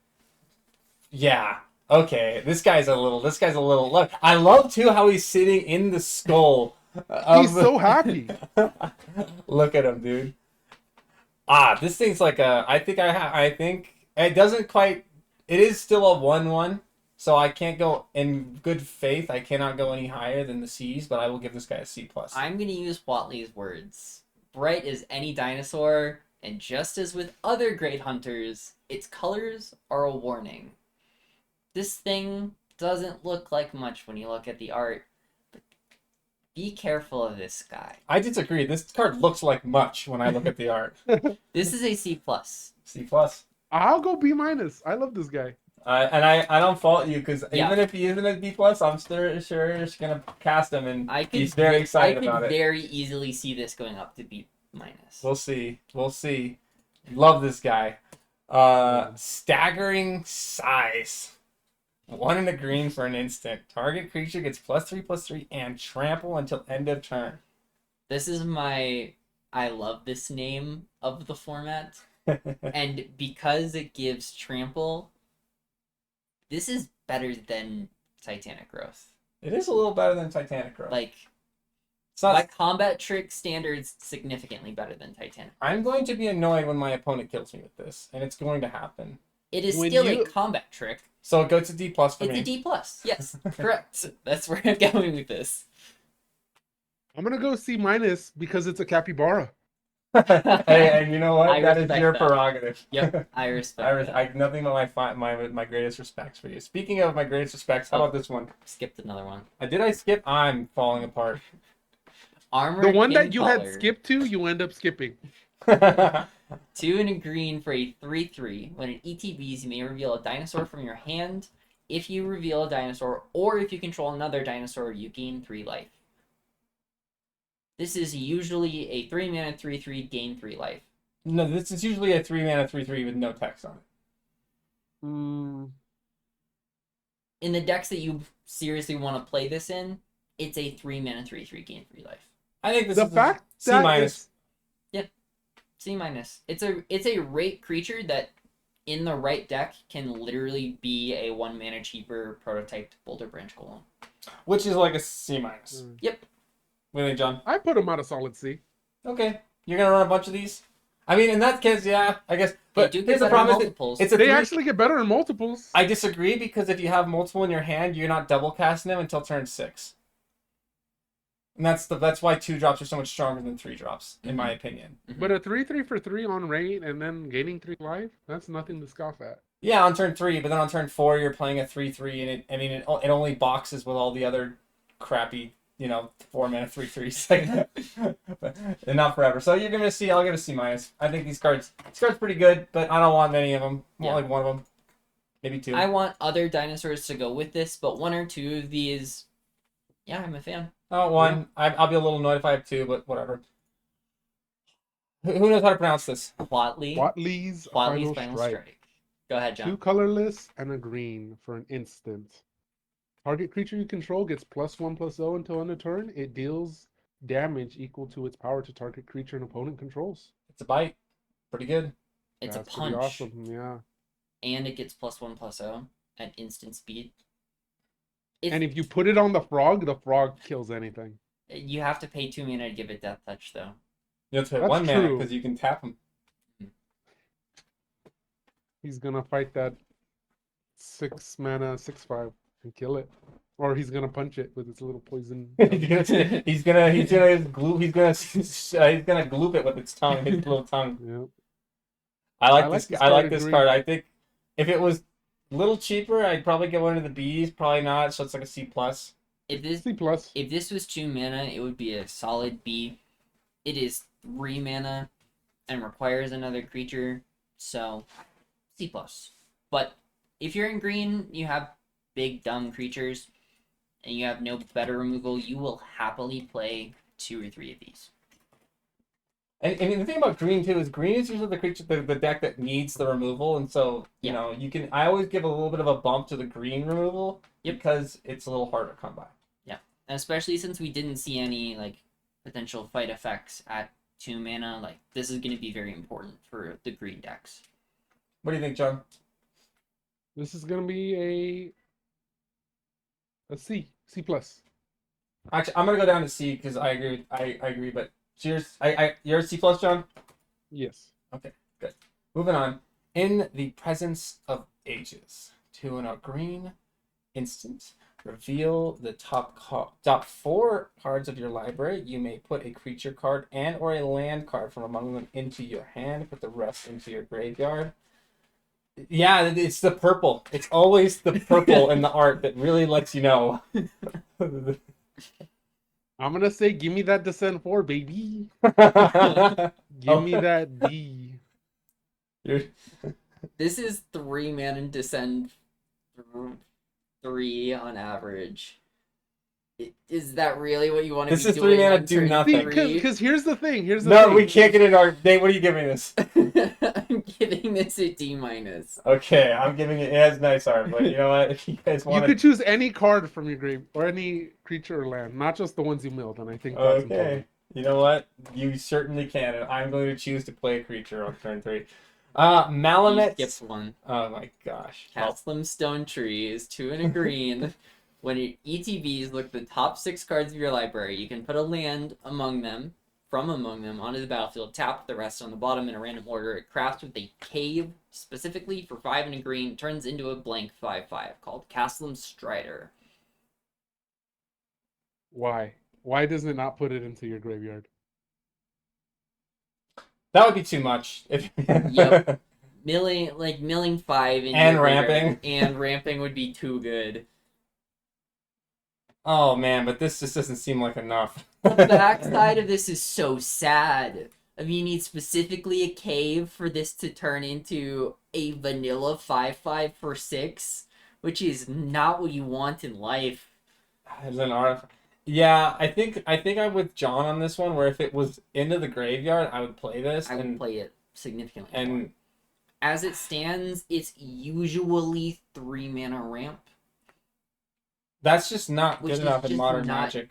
yeah. Okay, this guy's a little. I love too how he's sitting in the skull. He's so happy. Look at him, dude. This thing's like a. I think it doesn't quite. It is still a 1/1, so I can't go in good faith. I cannot go any higher than the C's, but I will give this guy a C+. I'm gonna use Watley's words. Bright as any dinosaur, and just as with other great hunters, its colors are a warning. This thing doesn't look like much when you look at the art, but be careful of this guy. I disagree. This card looks like much when I look at the art. This is a C+. C+. I'll go B-. I love this guy. And I don't fault you because Yeah. even if he isn't a B+, I'm sure just gonna cast him, and he's very I excited could about it. very easily see this going up to B-. We'll see. Love this guy. Staggering size. 1 and a green for an instant. Target creature gets +3/+3 and trample until end of turn. This is my I love this name of the format. And because it gives trample, this is better than Titanic Growth. It is a little better than Titanic Growth. Like, It's not. By combat trick standards, significantly better than Titanic. I'm going to be annoyed when my opponent kills me with this, and it's going to happen. It is When still you- a combat trick. So it goes to D plus for It's me. a D plus. Yes, correct. That's where I'm going with this. I'm gonna go C minus because it's a capybara. Hey, and you know what? I That is respect your that. prerogative. Yep, I respect that. I nothing but my greatest respects for you. Speaking of my greatest respects, how about this one? Skipped another one. Did I skip? I'm falling apart. Armor. The one that King you had Collar. skipped to, you end up skipping. 2 and a green for a 3/3. When it ETBs, you may reveal a dinosaur from your hand. If you reveal a dinosaur, or if you control another dinosaur, you gain 3 life. This is usually a 3 mana 3/3, gain 3 life. No, this is usually a 3 mana 3/3 with no text on it. In the decks that you seriously want to play this in, it's a 3 mana 3/3, gain 3 life. I think this The is fact C that minus. C minus. It's a rate creature that in the right deck can literally be a 1 mana cheaper prototyped Boulder Branch Golem. Which is like a C minus. Yep. What do you think, John? I put him at a solid C. Okay. You're gonna run a bunch of these? I mean, in that case, yeah, I guess. But They do here's get the better problem: is multiples. it's a They three. actually get better in multiples. I disagree because if you have multiple in your hand, you're not double casting them until turn 6. And that's why 2 drops are so much stronger than 3 drops, in my opinion. But a 3/3 for 3 on rate and then gaining 3 life, that's nothing to scoff at. Yeah, on turn 3, but then on turn 4, you're playing a 3/3, and it only boxes with all the other crappy, 4 mana 3/3s. And not forever. So you're gonna see. I'll give a C minus. I think these cards pretty good, but I don't want many of them. More Yeah. like one of them, maybe 2. I want other dinosaurs to go with this, but 1 or 2 of these, yeah, I'm a fan. Oh, 1. I'll be a little annoyed if I have 2, but whatever. Who knows how to pronounce this? Watley. Watley's Watley's Final Strike. Go ahead, 2 John. colorless and a green for an instant. Target creature you control gets +1/+0 until end of turn. It deals damage equal to its power to target creature an opponent controls. It's a bite. Pretty good. It's That's a pretty punch, awesome, yeah. and it gets +1/+0 at instant speed. And if you put it on the frog kills anything. You have to pay 2 mana to give it Death Touch, though. You have to pay That's 1 mana true. because you can tap them. He's gonna fight that 6 mana 6/5 and kill it, or he's gonna punch it with its little poison. he's gonna gloop it with its tongue, his little tongue. Yeah. I like this this. I card like in this green. card. I think if it was a little cheaper, I'd probably get one of the Bs. Probably not. So it's like a C plus. If this C+. if this was 2 mana, it would be a solid B. It is 3 mana and requires another creature, so C plus. But if you're in green, you have big dumb creatures, and you have no better removal, you will happily play 2 or 3 of these. And the thing about green too is green is usually the deck that needs the removal, and so Yeah. you can. I always give a little bit of a bump to the green removal because it's a little harder to come by. And especially since we didn't see any potential fight effects at 2 mana, this is going to be very important for the green decks. What do you think, John? This is gonna be a C plus. Actually, I'm gonna go down to C because I agree. I agree, but cheers. You're a C plus, John. Yes. Moving on. In the presence of ages, 2 and a green, instant. Reveal the top 4 cards of your library. You may put a creature card and or a land card from among them into your hand. Put the rest into your graveyard. Yeah, it's the purple. It's always the purple in the art that really lets you know. I'm gonna say, give me that Descent 4, baby. Give me that D. This is 3 mana Descend 3 on average. Is that really what you want to This be is doing? 3 mana, on do turn nothing. three? Because here's the thing. No, we can't get it. Nate, what are you giving this? I'm giving this a D minus. Okay, I'm giving it. It has nice art, but you know what? If you guys You want could choose any card from your grave or any creature or land, not just the ones you milled. And I think that's Okay. important. You know what? You certainly can, and I'm going to choose to play a creature on turn 3. Malamet. Skips 1. Oh my gosh. Castlim Stone Tree is 2 and a green. When ETBs look the top 6 cards of your library, you can put a land among them, onto the battlefield, tap the rest on the bottom in a random order. It crafts with a cave, specifically for 5 and a green, turns into a blank 5/5 called Castellum Strider. Why? Why doesn't it not put it into your graveyard? That would be too much. Yep. Milling 5 into And your graveyard ramping. and ramping would be too good. Oh man, but this just doesn't seem like enough. The backside of this is so sad. I mean, you need specifically a cave for this to turn into a vanilla 5/5 for 6, which is not what you want in life. There's an artifact. Yeah, I think I'm with John on this one. Where if it was into the graveyard, I would play this. I would play it significantly more. And As it stands, it's usually 3 mana ramp, that's just not which good is enough in just Modern not Magic.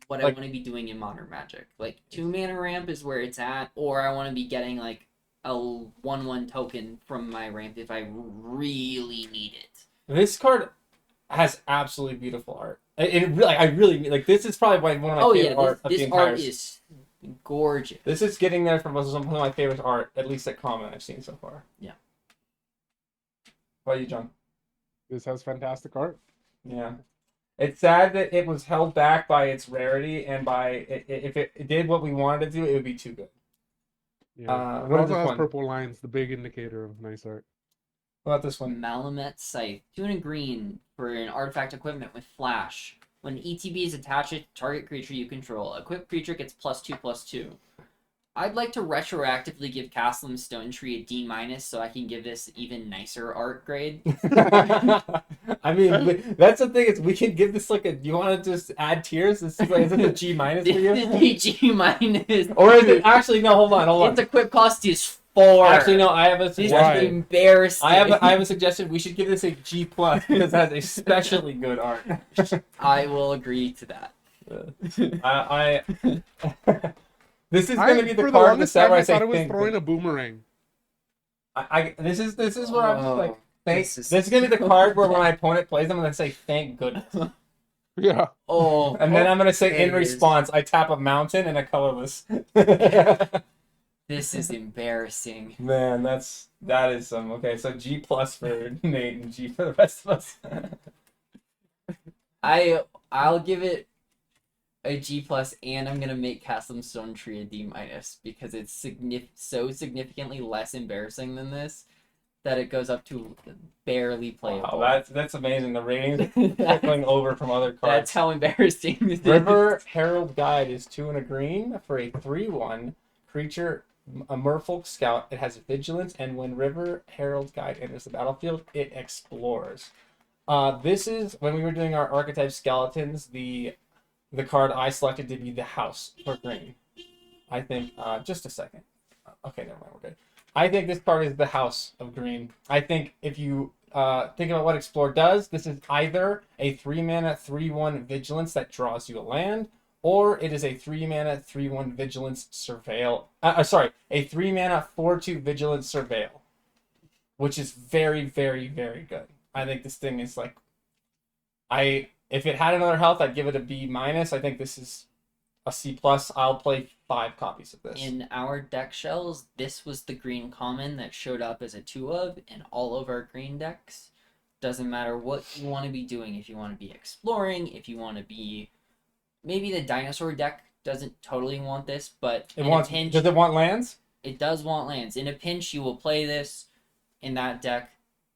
what I Like- want to be doing in Modern Magic. Like 2 mana ramp is where it's at, or I want to be getting like a 1/1 token from my ramp if I really need it. This card has absolutely beautiful art. I really like. This is probably one of my favorite art of the this entire. art is gorgeous. This is getting there from some of my favorite art, at least at Common I've seen so far. Yeah. What about you, John? This has fantastic art. Yeah. It's sad that it was held back by its rarity and if it did what we wanted to do, it would be too good. Yeah. What it is also this has one? purple lines, the big indicator of nice art. What about this one? Malamet Scythe, 2 and a green for an artifact equipment with flash. When ETB is attached to target creature you control, equipped creature gets +2/+2. I'd like to retroactively give Castellum Stone Tree a D- so I can give this even nicer art grade. I mean, that's the thing is we can give this like a. You want to just add tiers? Is it a G- for This you? is a G-. Or is it actually no? Hold on. Its equip cost is 4. Actually, no. I have a This suggestion. is embarrassing. I have a suggestion. We should give this a G+ because it has especially good art. I will agree to that. I this is I, going to be the for card of the longest set time, where I I say thought it was thank throwing good. a boomerang. This is where I'm just like thank. This This is- is going to be the card where when my opponent plays, I'm going to say thank goodness, Yeah. Oh, and then I'm going to say in there it is. response, I tap a mountain and a colorless. This is embarrassing. Man, that is some okay. So G+ for Nate and G for the rest of us. I'll give it a G+, and I'm gonna make Castellum Stone Tree a D- because it's so significantly less embarrassing than this that it goes up to barely playable. Wow, that's amazing. The ratings are going over from other cards. That's how embarrassing this is. River Herald Guide is 2 and a green for a 3/1 creature, a Merfolk Scout. It has vigilance, and when River Herald Guide enters the battlefield, it explores. This is when we were doing our archetype skeletons. The card I selected to be the house for green. I think. Just a second. Okay, never mind. We're good. I think this card is the house of green. I think if you think about what Explore does, this is either a 3-mana 3/1 vigilance that draws you a land, or it is a 3-mana 3/1 vigilance surveil. A 3-mana 4/2 vigilance surveil, which is very, very, very good. I think this thing is like, if it had another health, I'd give it a B-. I think this is a C+. I'll play 5 copies of this. In our deck shells, this was the green common that showed up as a 2 of in all of our green decks. Doesn't matter what you want to be doing. If you want to be exploring, if you want to be... Maybe the dinosaur deck doesn't totally want this, but It in wants. a pinch, Does it want lands? it does want lands. In a pinch, you will play this in that deck.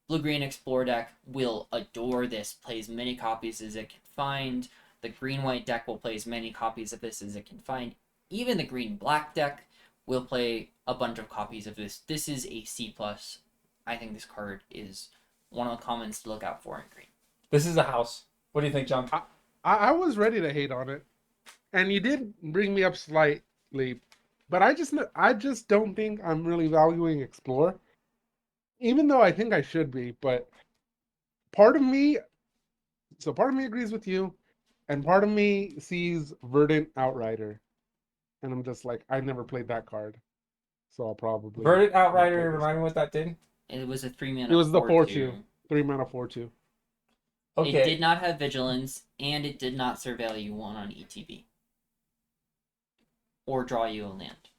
Blue-green Explore deck will adore this, play as many copies as it can find. The green-white deck will play as many copies of this as it can find. Even the green-black deck will play a bunch of copies of this. This is a C+. I think this card is one of the commons to look out for in green. This is a house. What do you think, John? I was ready to hate on it, and you did bring me up slightly, but I just don't think I'm really valuing Explore, even though I think I should be. But part of me agrees with you, and part of me sees Verdant Outrider, and I'm just like, I never played that card, so I'll probably Verdant not Outrider. play this Remind me what that did. It was a 3-mana. It was the 4/2. 4/2. 3 mana 4/2. Okay. It did not have vigilance, and it did not surveil you one on ETB. Or draw you a land.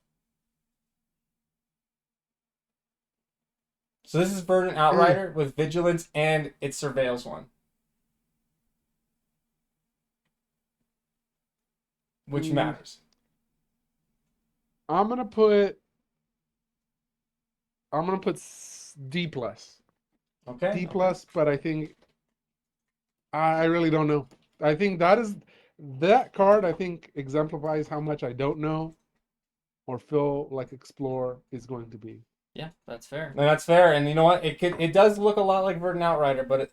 So this is Verdant Outrider with Vigilance, and it surveils one. Which matters. I'm gonna put D plus. Okay. D plus, but I think I really don't know. I think that card I think exemplifies how much I don't know or feel like Explore is going to be. Yeah, that's fair. And that's fair. And you know what? It does look a lot like Verdant Outrider, but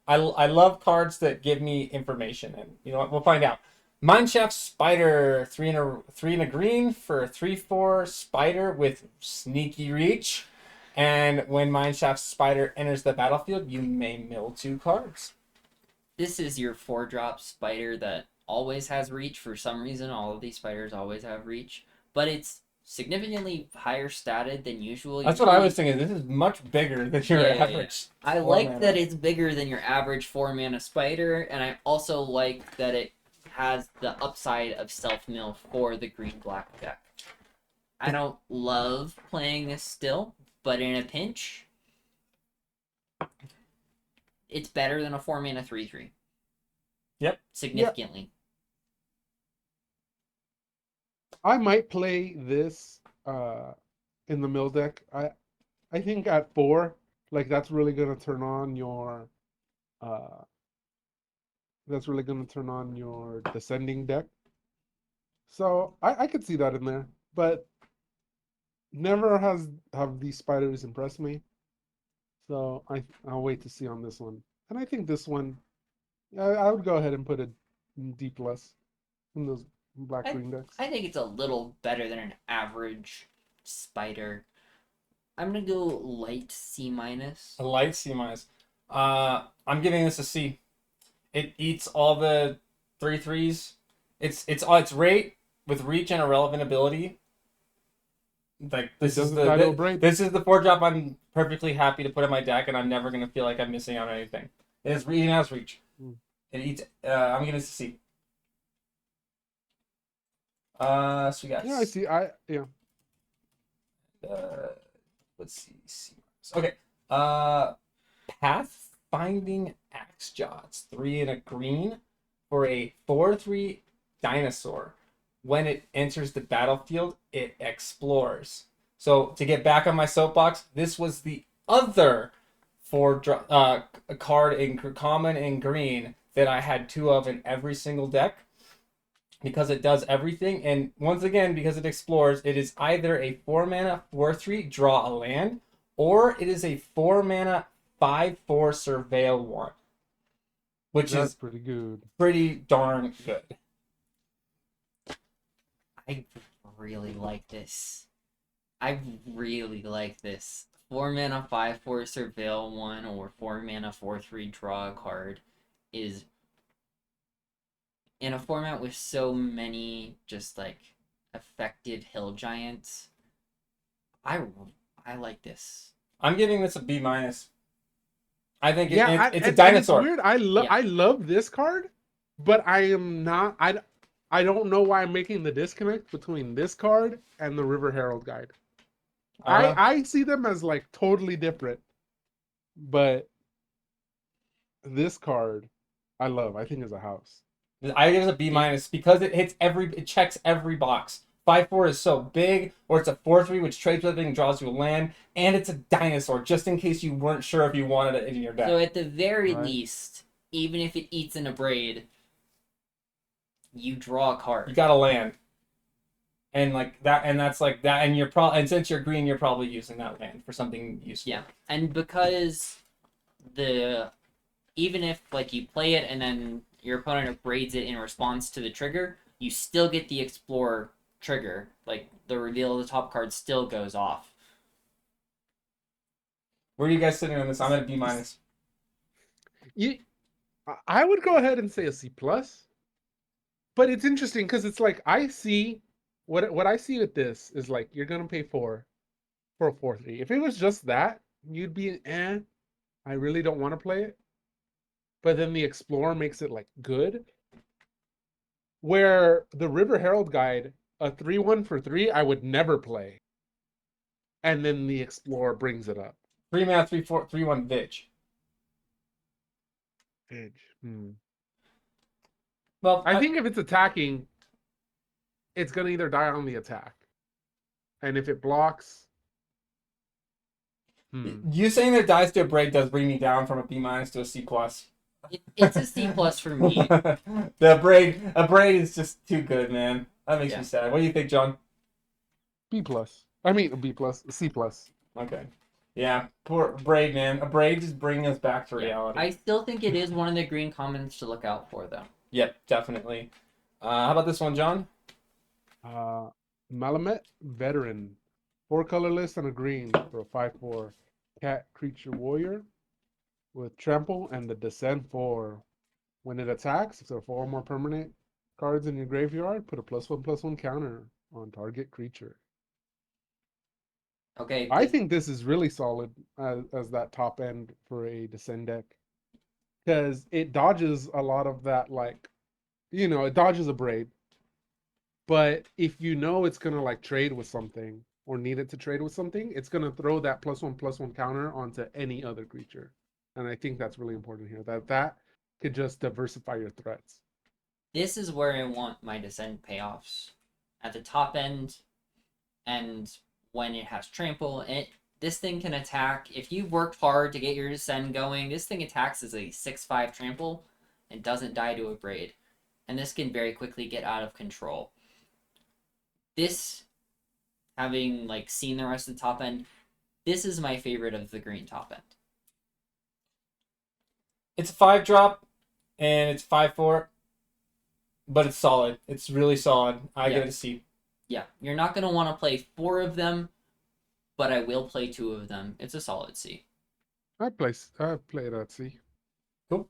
I love cards that give me information. And you know what? We'll find out. Mineshaft Spider, 3 and a green for a 3/4 spider with sneaky reach. And when Mineshaft Spider enters the battlefield, you may mill 2 cards. This is your 4-drop spider that always has reach. For some reason, all of these spiders always have reach. But it's significantly higher statted than usual. That's what I was thinking. This is much bigger than your average. I like that it's bigger than your average 4-mana spider, and I also like that it has the upside of self-mill for the green-black deck. I don't love playing this still, but in a pinch, it's better than a 4-mana 3/3. Yep. Significantly. I might play this in the mill deck. I think at 4, like that's really gonna turn on your descending deck. So I could see that in there, but never have these spiders impressed me. So I'll wait to see on this one. And I think this one, I would go ahead and put a D plus in those black green decks. I think it's a little better than an average spider. I'm gonna go light C minus. A light C minus. I'm giving this a C. It eats all the 3/3s. It's rate with reach and irrelevant ability. Like this is the 4-drop I'm perfectly happy to put in my deck, and I'm never gonna feel like I'm missing out on anything. It has reach. It eats. I'm giving this a C. So we got. Yeah, I see. Let's see. Okay. Pathfinding Axe Jaws, 3 and a green for a 4/3 dinosaur. When it enters the battlefield, it explores. So to get back on my soapbox, this was the other card in common and green that I had 2 of in every single deck. Because it does everything, and once again, because it explores, it is either a 4-mana 4/3 draw a land, or it is a 4-mana 5/4 surveil one, which is pretty good, pretty darn good. I really like this. 4-mana 5/4 surveil one or 4-mana 4/3 draw a card is, in a format with so many just like effective hill giants, I like this. I'm giving this a B minus. I think it's a and dinosaur. It's weird. I love this card, but I am not. I don't know why I'm making the disconnect between this card and the River Herald Guide. I see them as like totally different, but this card I love. I think is a house. I give it a B minus because it checks every box. 5/4 is so big, or it's a 4/3 which trades with everything, draws you a land, and it's a dinosaur, just in case you weren't sure if you wanted it in your deck. So at the very least, even if it eats in a braid, you draw a card. You got a land. And like that, and that's like that, and since you're green, you're probably using that land for something useful. Yeah. And because even if like you play it and then your opponent braids it in response to the trigger, you still get the Explorer trigger. Like, the reveal of the top card still goes off. Where are you guys sitting on this? I'm at a B minus. I would go ahead and say a C plus. But it's interesting because it's like I see what I see with this is like you're gonna pay 4 for a 4/3. If it was just that, you'd be I really don't want to play it. but then the Explorer makes it like good. Where the River Herald Guide, a 3/1 for 3, I would never play. And then the Explorer brings it up. 3-mana, 3/4, 3/1 Vig. Edge. Well, I think if it's attacking, it's gonna either die on the attack. And if it blocks, you saying that dies to a Braid does bring me down from a B- to a C+. It's a C+ for me. A braid is just too good, man. That makes me sad. What do you think, John? B+. I mean B+, C+. Okay. Yeah, poor Braid, man. A Braid just bringing us back to reality. I still think it is one of the green commons to look out for, though. Yep, definitely. How about this one, John? Malamet Veteran. 4 colorless and a green for a 5/4 cat creature warrior with trample and the descent 4. When it attacks, if there are 4 or more permanent cards in your graveyard, put a +1/+1 counter on target creature. Okay. I think this is really solid as that top end for a descend deck. Because it dodges a lot of that, like, it dodges a Braid. But if you know it's going to, like, trade with something, or need it to trade with something, it's going to throw that +1/+1 counter onto any other creature. And I think that's really important here, that could just diversify your threats. This is where I want my descent payoffs. At the top end, and when it has trample, this thing can attack. If you've worked hard to get your descent going, this thing attacks as a 6/5 trample and doesn't die to a Braid. And this can very quickly get out of control. This, having like seen the rest of the top end, this is my favorite of the green top end. It's a 5-drop, and it's 5/4, but it's solid. It's really solid. I give it a C. Yeah, you're not going to want to play 4 of them, but I will play 2 of them. It's a solid C. I play that C. Cool.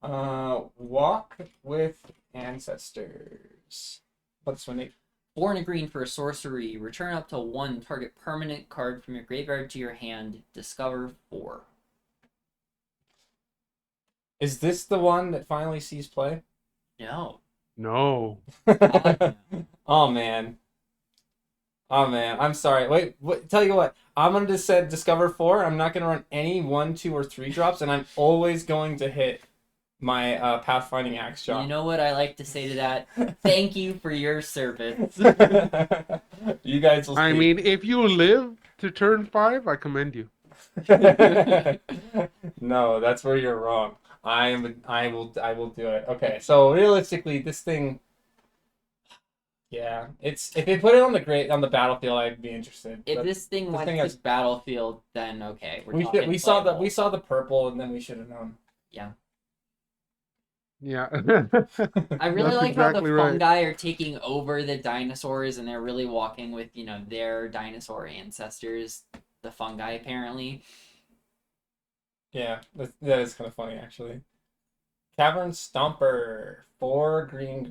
Walk with Ancestors. What's one, Nate? 4 and a green for a sorcery. Return up to 1 target permanent card from your graveyard to your hand. Discover 4. Is this the one that finally sees play? No. No. Oh man. I'm sorry. Wait, tell you what. I'm gonna just say Discover 4. I'm not gonna run any 1, 2, or 3 drops, and I'm always going to hit my Pathfinding Axe drop. You know what I like to say to that? Thank you for your service. You guys will see. I mean, if you live to turn 5, I commend you. No, that's where you're wrong. I will do it. Okay, so realistically, this thing, yeah, if they put it on the battlefield, I'd be interested. If But this thing went has- to battlefield, then okay. we saw the purple, and then we should have known. Yeah. Yeah. I really That's like how the exactly right. fungi are taking over the dinosaurs, and they're really walking with, their dinosaur ancestors, the fungi, apparently. Yeah, that is kind of funny, actually. Cavern Stomper, 4 green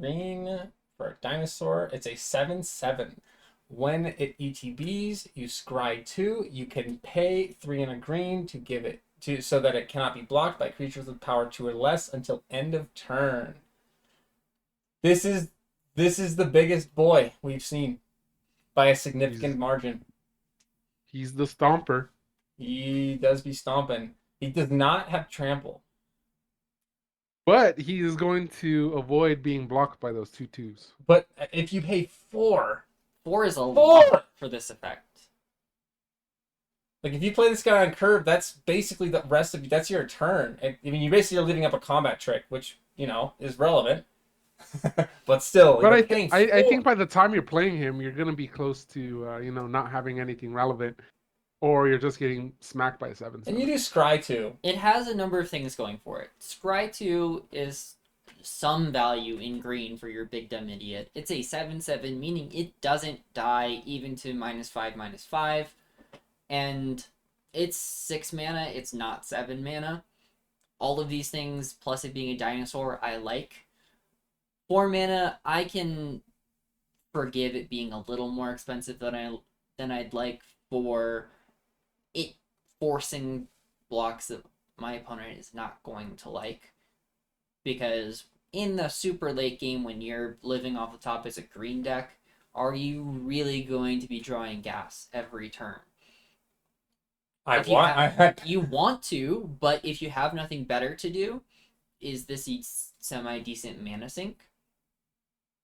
for a dinosaur. It's a 7/7. When it ETBs, you scry 2. You can pay 3 and a green to give it to so that it cannot be blocked by creatures with power 2 or less until end of turn. This is the biggest boy we've seen by a significant margin. He's the stomper. He does be stomping. He does not have trample. But he is going to avoid being blocked by those 2/2s. But if you pay 4, 4 is a 4 lot for this effect. Like, if you play this guy on curve, that's basically the rest of you. That's your turn. I mean, you basically are leaving up a combat trick, which, is relevant. But still, But I I think by the time you're playing him, you're going to be close to, not having anything relevant. Or you're just getting smacked by a 7/7. And you do Scry 2. It has a number of things going for it. Scry 2 is some value in green for your big dumb idiot. It's a 7/7, meaning it doesn't die even to -5/-5. And it's 6 mana, it's not 7 mana. All of these things, plus it being a dinosaur, I like. 4 mana, I can forgive it being a little more expensive than I'd like for it forcing blocks of my opponent is not going to like, because in the super late game when you're living off the top as a green deck, are you really going to be drawing gas every turn? You want to, but if you have nothing better to do, is this a semi-decent mana sink?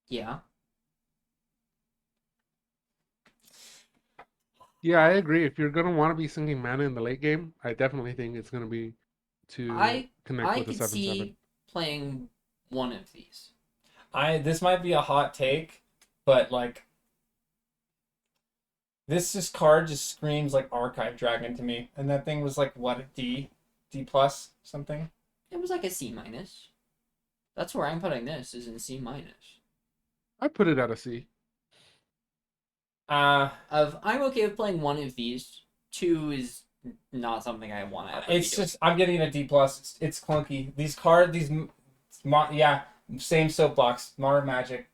Yeah. Yeah, I agree. If you're gonna want to be sinking mana in the late game, I definitely think it's gonna be to connect I with a could 7/7. see playing one of these. This might be a hot take, but like this card just screams like Archive Dragon to me, and that thing was like what, a D plus something. It was like a C minus. That's where I'm putting this, is in C minus. I put it at a C. I'm okay with playing one of these. 2 is not something I want to. It's just I'm getting a D plus. It's clunky. Yeah, same soapbox. Modern Magic,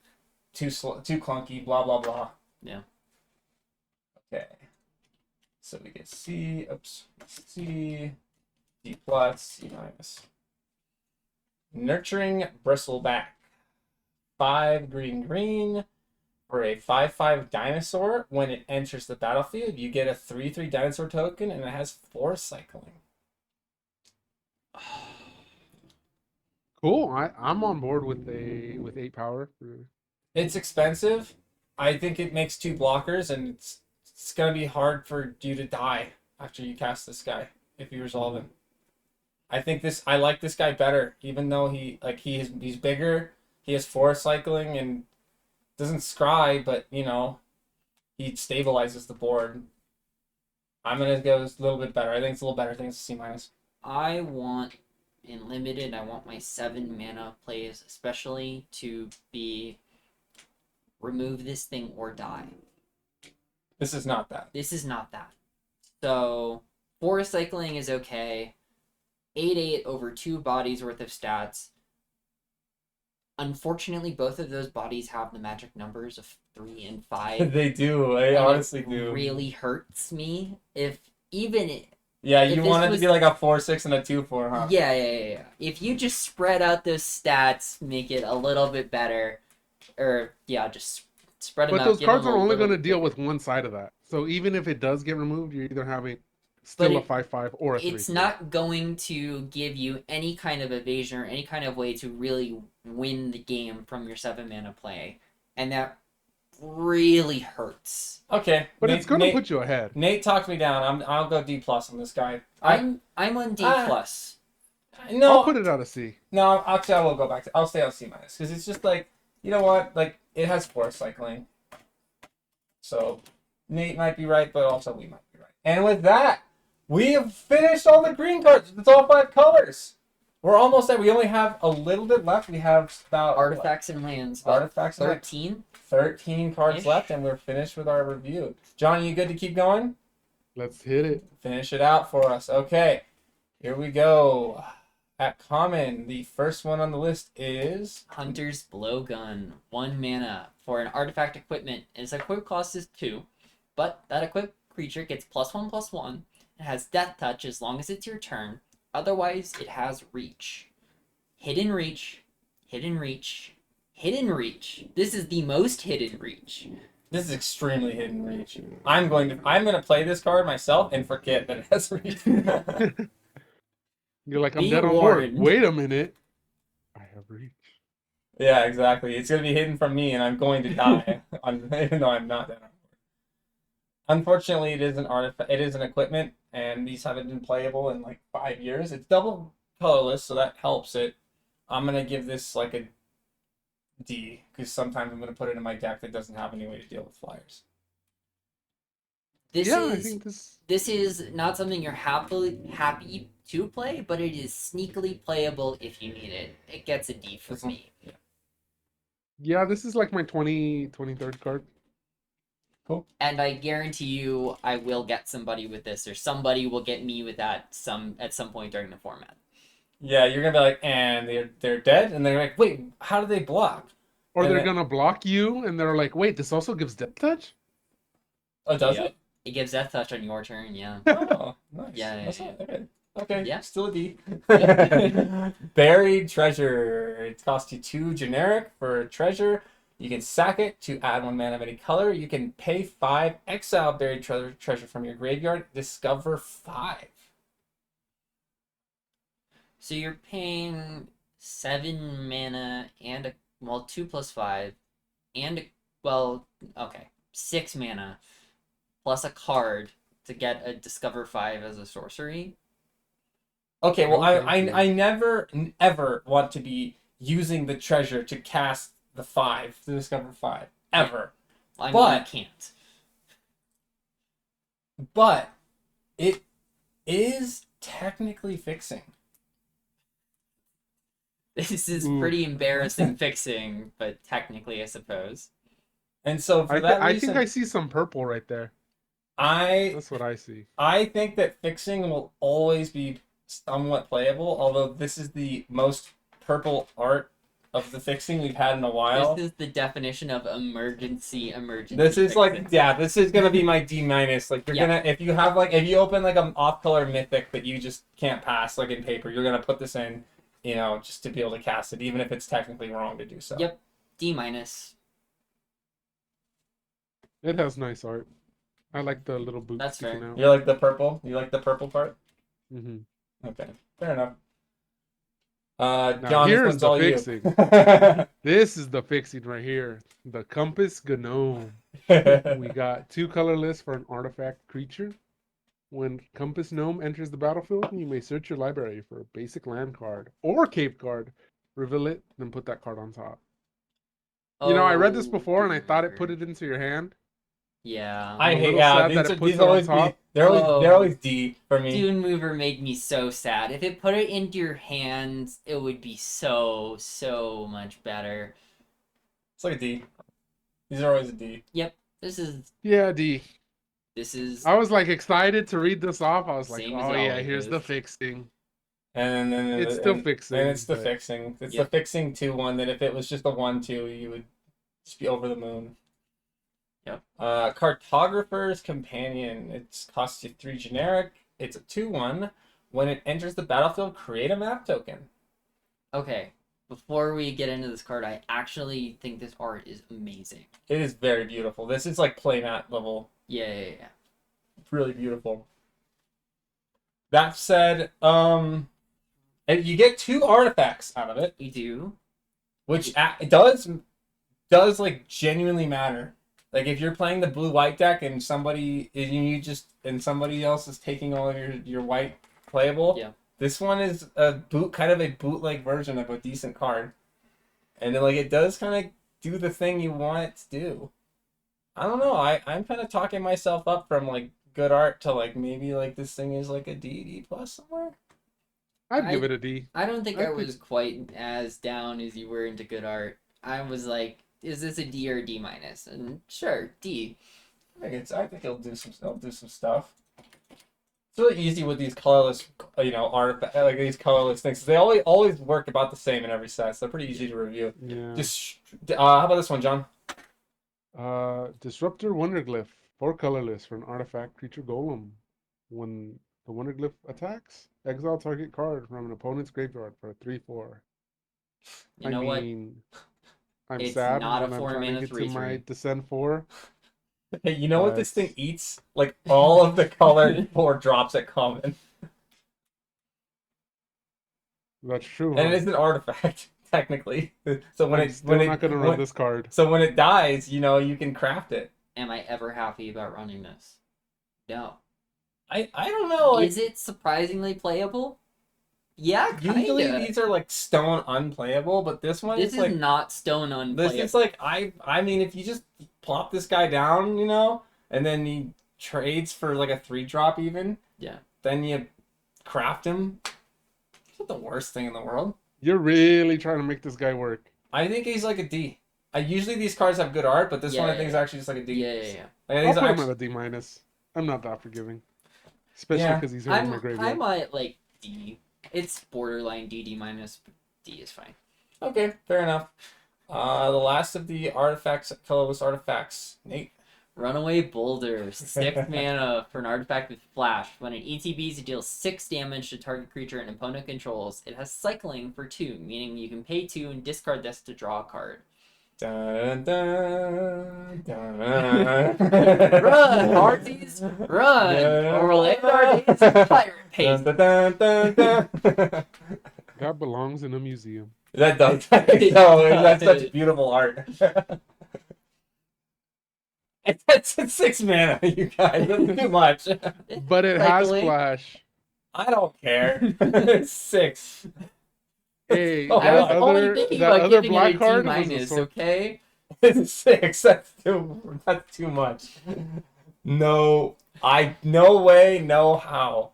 too clunky. Blah blah blah. Yeah. Okay. So we get C. Oops. C. D plus. C minus. Nurturing Bristleback. 5 green. For a 5/5 dinosaur, when it enters the battlefield, you get a 3/3 dinosaur token, and it has force cycling. Cool. I'm on board with 8 power. It's expensive. I think it makes 2 blockers, and it's gonna be hard for you to die after you cast this guy if you resolve him. I like this guy better, even though he's bigger. He has force cycling and doesn't scry, but he stabilizes the board. I'm gonna go a little bit better. I think it's a little better. I think it's a C minus. I want in limited. I want my 7 mana plays especially to be remove this thing or die. This is not that. This is not that. So force cycling is okay. 8/8 over 2 bodies worth of stats. Unfortunately, both of those bodies have the magic numbers of 3 and 5. They do. They honestly do. It really hurts me if you want it to be like a 4/6 and a 2/4, huh? Yeah. If you just spread out those stats, make it a little bit better, just spread them out. But those cards are only going to deal with one side of that. So even if it does get removed, you're either having still a 5/5 or a 3. It's not going to give you any kind of evasion or any kind of way to really win the game from your 7 mana play, and that really hurts. Okay, but it's going to put you ahead. Nate talked me down. I'll go D plus on this guy. I'm on D plus. No, I'll put it at a C. No, actually, I will go back to. I'll stay on C minus because it's just like, you know what? Like, it has force cycling. So Nate might be right, but also we might be right. And with that, we have finished all the green cards. It's all 5 colors. We're almost there. We only have a little bit left. We have about artifacts and lands. Artifacts 13? 13 cards left, and we're finished with our review. John, you good to keep going? Let's hit it. Finish it out for us. Okay, here we go. At common, the first one on the list is Hunter's Blowgun. 1 mana for an artifact equipment. Its equip cost is 2, but that equipped creature gets +1/+1. It has Death Touch as long as it's your turn. Otherwise, it has Reach. Hidden Reach. Hidden Reach. Hidden Reach. This is the most hidden reach. This is extremely hidden reach. I'm gonna play this card myself and forget that it has reach. You're like, I'm dead on board. Wait a minute. I have reach. Yeah, exactly. It's gonna be hidden from me, and I'm going to die, even though I'm not dead on board. Unfortunately, it is an artifact. It is an equipment, and these haven't been playable in like 5 years. It's double colorless, so that helps it. I'm gonna give this like a D, because sometimes I'm gonna put it in my deck that doesn't have any way to deal with flyers. I think this is not something you're happy to play, but it is sneakily playable if you need it. It gets a D for me. Yeah, this is like my 23rd card. Cool. And I guarantee you I will get somebody with this, or somebody will get me with that at some point during the format. Yeah, you're gonna be like, and they're dead, and they're like, wait, how do they block? Or they're gonna block you, and they're like, wait, this also gives Death Touch? Oh, does it? It gives Death Touch on your turn, yeah. Oh, nice. Yeah. Okay. Okay, Yeah. still a D. Buried treasure. It costs you 2 generic for a treasure. You can sack it to add 1 mana of any color. You can pay 5, exile buried treasure from your graveyard, discover 5. So you're paying 7 mana and a 2 plus 5 and a, okay, 6 mana plus a card to get a discover 5 as a sorcery. Okay, well, Okay. I never ever want to be using the treasure to cast the 5 to discover 5 ever. I mean, But- you can't. But it is technically fixing. This is Ooh. pretty embarrassing fixing, but technically, I suppose. And so for I that think reason, I see some purple right there. That's what I see. I think that fixing will always be somewhat playable, although this is the most purple art of the fixing we've had in a while. This is the definition of emergency. This is like, fixing. yeah, this is gonna be my D minus. Like you're Yeah. gonna, if you have like, if you open like an off-color mythic that you just can't pass, like in paper, you're gonna put this in, you know, just to be able to cast it, even if it's technically wrong to do so. Yep, D minus. It has nice art. I like the little boots That's sticking fair. out. You like the purple? You like the purple part? Hmm. Okay, fair enough. Now John, this here's one's the all you. fixing. This is the fixing right here. The Compass Gnome. We got 2 colorless for an artifact creature. When Compass Gnome enters the battlefield, you may search your library for a basic land card or cape card. Reveal it, then put that card on top. You know, I read this Oh, before and I thought it dear. put it into your hand. Yeah. I I'm a hate, little yeah, sad that it puts these it on always top. be, they're Oh. always D for me. Dune Mover made me so sad. If it put it into your hands, it would be so much better. It's like a D. These are always a D. Yep. This is Yeah, D. I was like excited to read this off. I was like, Same as oh it yeah, always here's is. the fixing. And then It's still fixing, And it's the but- fixing. It's Yep. the fixing 2-1 that if it was just a 1-2, you would just be over the moon. Yep. Cartographer's Companion. It costs you 3 generic. It's a 2-1. When it enters the battlefield, create a map token. Okay. Before we get into this card, I actually think this art is amazing. It is very beautiful. This is like playmat level. Yeah. It's really beautiful. That said, and you get 2 artifacts out of it, You do. which it does like genuinely matter. Like if you're playing the blue-white deck and somebody else is taking all of your white playable, Yeah. this one is a bootleg version of a decent card, and like it does kind of do the thing you want it to do. I don't know. I'm kind of talking myself up from like good art to like maybe like this thing is like a D plus somewhere. I'd give it a D. I don't think I I think- was quite as down as you were into good art. I was like, is this a D or a D minus? And sure, D. I think it'll do some stuff. It's really easy with these colorless, artifact like these colorless things. They always work about the same in every set. So they're pretty easy to review. Yeah. How about this one, John? Disruptor Wonderglyph. 4 colorless for an artifact creature golem. When the Wonderglyph attacks, exile target card from an opponent's graveyard for a 3/4. You know what? I'm It's sad not a when I'm 4 trying mana to get 3/3. to my Descend 4. Hey, you know what this But- thing eats? Like all of the colored 4 drops at common, That's true. and huh? it is an artifact technically. So I'm still not gonna run this card. So when it dies, you can craft it. Am I ever happy about running this? No. I don't know. Is it surprisingly playable? Yeah, kinda. Usually these are like stone unplayable, but this one This is is like not stone unplayable. this is like I mean if you just plop this guy down, and then he trades for like a 3-drop even. Yeah. Then you craft him. It's not the worst thing in the world. You're really trying to make this guy work. I think he's like a D. Usually these cards have good art, but this one I think is actually just like a D. Yeah. Like, I think I'll it's put him actually- at a D minus. I'm not that forgiving, especially Yeah. because he's hurting my I'm graveyard. at like D. It's borderline D minus, but D is fine. Okay, fair enough. The last of the artifacts, colorless artifacts. Nate. Runaway Boulder, 6 mana for an artifact with flash. When it ETBs, it deals 6 damage to target creature an opponent controls. It has cycling for 2, meaning you can pay 2 and discard this to draw a card. Dun, dun, dun. Run, Hearties! Run! Or we'll end our days in pirate paste. Dun, dun, dun, dun, dun. That belongs in a museum. That does. It No, that's does. such beautiful art. It's 6 mana, you guys. That's too much. But it has Cycling. flash. I don't care. It's 6. Hey, Oh, I that was only other thinking that about other giving black it a card D was a minus, sword. okay? It's 6. That's too much. No, no way, no how.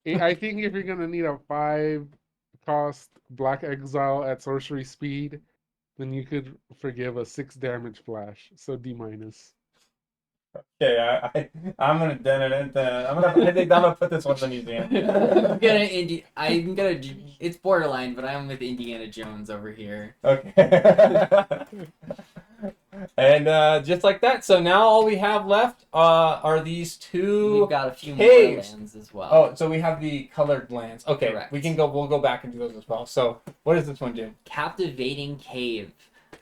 I think if you're gonna need a 5-cost Black Exile at sorcery speed, then you could forgive a 6 damage flash. So D minus. Okay, I'm gonna I think I'm gonna put this one in the museum. It's borderline, but I'm with Indiana Jones over here. Okay. And just like that, so now all we have left are these two. We've got a few more caves. lands as well. Oh, so we have the colored lands. Okay, Correct. we'll go back and do those as well. So what does this one do? Captivating Cave.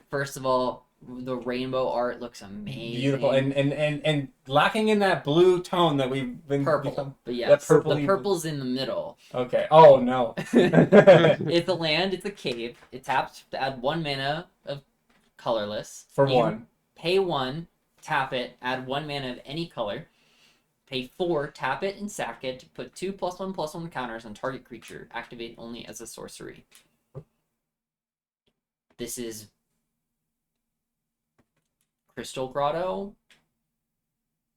First of all, the rainbow art looks amazing. Beautiful and lacking in that blue tone that we've been Purple. But that yes, purple-y- the purple's in the middle. Okay. Oh no. It's a land, it's a cave. It taps to add 1 mana of colorless. For You 1. Pay 1, tap it, add 1 mana of any color. Pay 4, tap it and sack it. Put 2+1/+1 counters on target creature. Activate only as a sorcery. This is Crystal Grotto,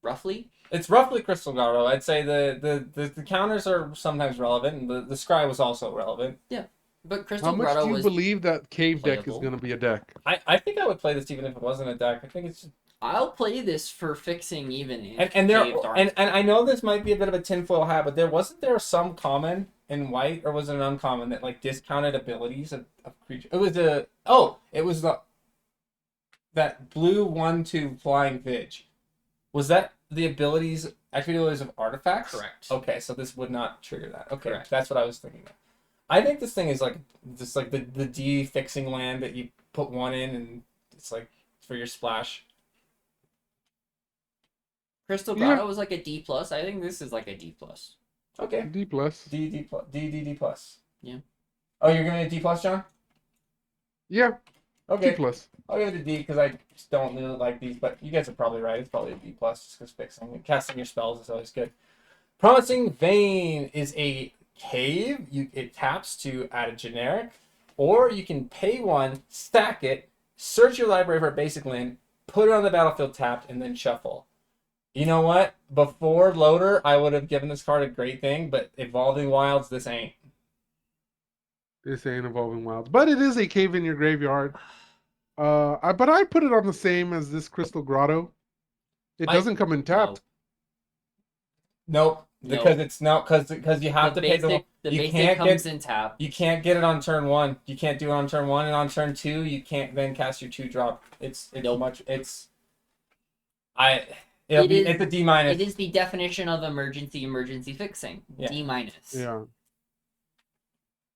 roughly. It's roughly Crystal Grotto. I'd say the counters are sometimes relevant, and the scry was also relevant. But Crystal How much Grotto do you was. believe that cave deck is playable. gonna be a deck? I think I would play this even if it wasn't a deck. I think it's I'll play this for fixing even if and there caves aren't. and I know this might be a bit of a tinfoil hat, but there some common in white, or was it an uncommon that like discounted abilities of creature? It was that blue 1/2 flying Vig. Was that the abilities abilities of artifacts? Correct. Okay, so this would not trigger that. Okay, Correct. that's what I was thinking of. I think this thing is like just like the D fixing land that you put 1 in and it's like for your splash. Crystal Yeah. Grotto was like a D+. I think this is like a D+. Okay. D plus. D plus. Yeah. Oh, you're giving it a D plus, John? Yeah, Okay. D plus. I'll give it a D because I just don't really like these, but you guys are probably right. It's probably a B plus just because fixing and casting your spells is always good. Promising Vein is a cave. It taps to add a generic, or you can pay 1, stack it, search your library for a basic land, put it on the battlefield tapped, and then shuffle. You know what? Before Loader, I would have given this card a great thing, but Evolving Wilds, this ain't. This ain't Evolving Wilds, but it is a cave in your graveyard. But I put it on the same as this Crystal Grotto. It doesn't come in tapped. Nope. Because it's not because you have to pay the you basic can't comes get in tap. you can't get it on turn 1. You can't do it on turn 1, and on turn 2 you can't then cast your 2-drop. It's Nope. it's It is- it's a D minus. It is the definition of emergency fixing. Yeah. D-. Yeah.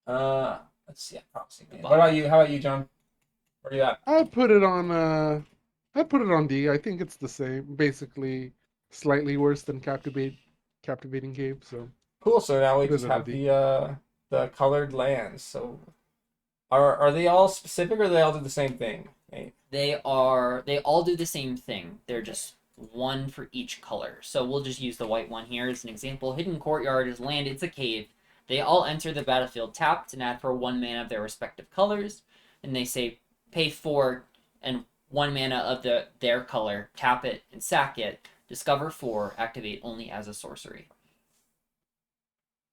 Let's see. Promising Vein. What about you? How about you, John? Where are you at? I'd put it on D. I think it's the same. Basically slightly worse than Captivating Cave, so Cool. So now we Put it just on have a D. the colored lands. So are they all specific or they all do the same thing? They all do the same thing. They're just 1 for each color. So we'll just use the white one here as an example. Hidden Courtyard is land, it's a cave. They all enter the battlefield tapped and add for 1 mana of their respective colors. And they say pay 4 and 1 mana of their color, tap it and sack it. Discover 4, activate only as a sorcery.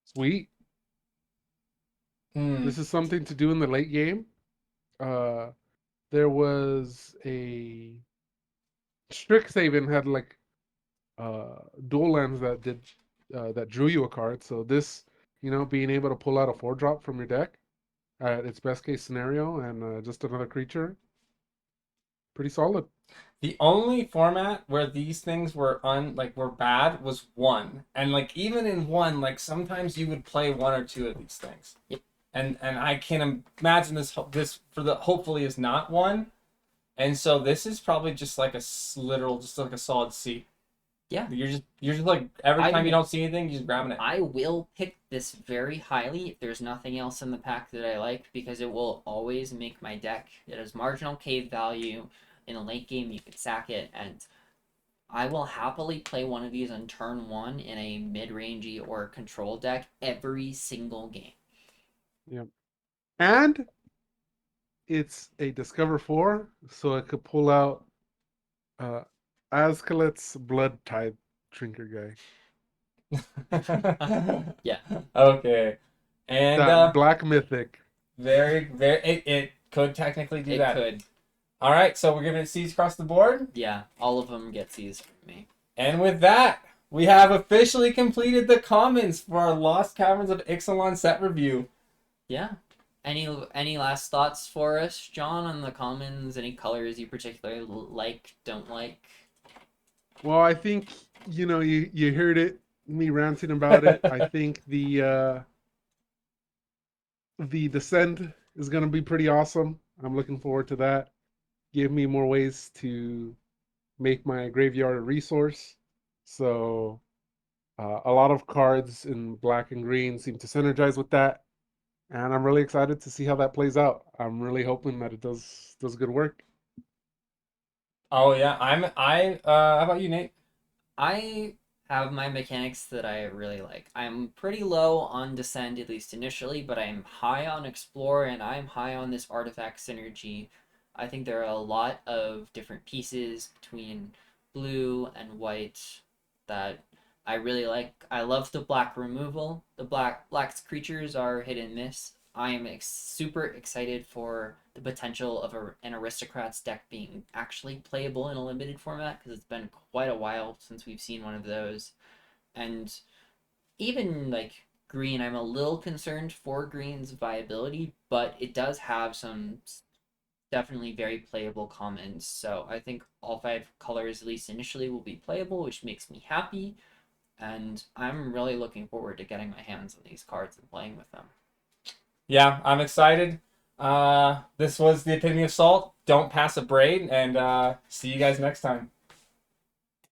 sweet. This is something to do in the late game. There was a Strixhaven had like dual lands that did that drew you a card. So this, being able to pull out a 4-drop from your deck at its best case scenario and just another creature, pretty solid. The only format where these things were were bad was one, and like even in one, like sometimes you would play one or two of these things. Yep. And I can imagine this for the hopefully is not one, and so this is probably just like literal, just like a solid C. Yeah. You're just like every I time you will- don't see anything, you're just grabbing it. I will pick this very highly if there's nothing else in the pack that I like, because it will always make my deck. It has marginal cave value. In a late game, you could sack it, and I will happily play one of these on turn one in a mid-rangey or control deck every single game. And it's a Discover 4, so it could pull out Azcalet's Blood Tide Trinker guy. Yeah. Okay. And That Black Mythic. it could technically do It that. could. All right, so we're giving it C's across the board. Yeah, all of them get C's from me. And with that, we have officially completed the commons for our Lost Caverns of Ixalan set review. Yeah. Any last thoughts for us, John, on the commons? Any colors you particularly like, don't like? Well, I think you heard it, me ranting about it. I think the Descend is going to be pretty awesome. I'm looking forward to that. Give me more ways to make my graveyard a resource. So a lot of cards in black and green seem to synergize with that, and I'm really excited to see how that plays out. I'm really hoping that it does good work. Oh yeah, how about you, Nate? I have my mechanics that I really like. I'm pretty low on Descend, at least initially, but I'm high on Explore, and I'm high on this artifact synergy. I think there are a lot of different pieces between blue and white that I really like. I love the black removal. The black's creatures are hit and miss. I am super excited for the potential of an aristocrats deck being actually playable in a limited format, because it's been quite a while since we've seen one of those. And even like green, I'm a little concerned for green's viability, but it does have some definitely very playable commons. So I think all 5 colors, at least initially, will be playable, which makes me happy. And I'm really looking forward to getting my hands on these cards and playing with them. Yeah, I'm excited. This was the Epitome of Salt. Don't pass a braid, and see you guys next time.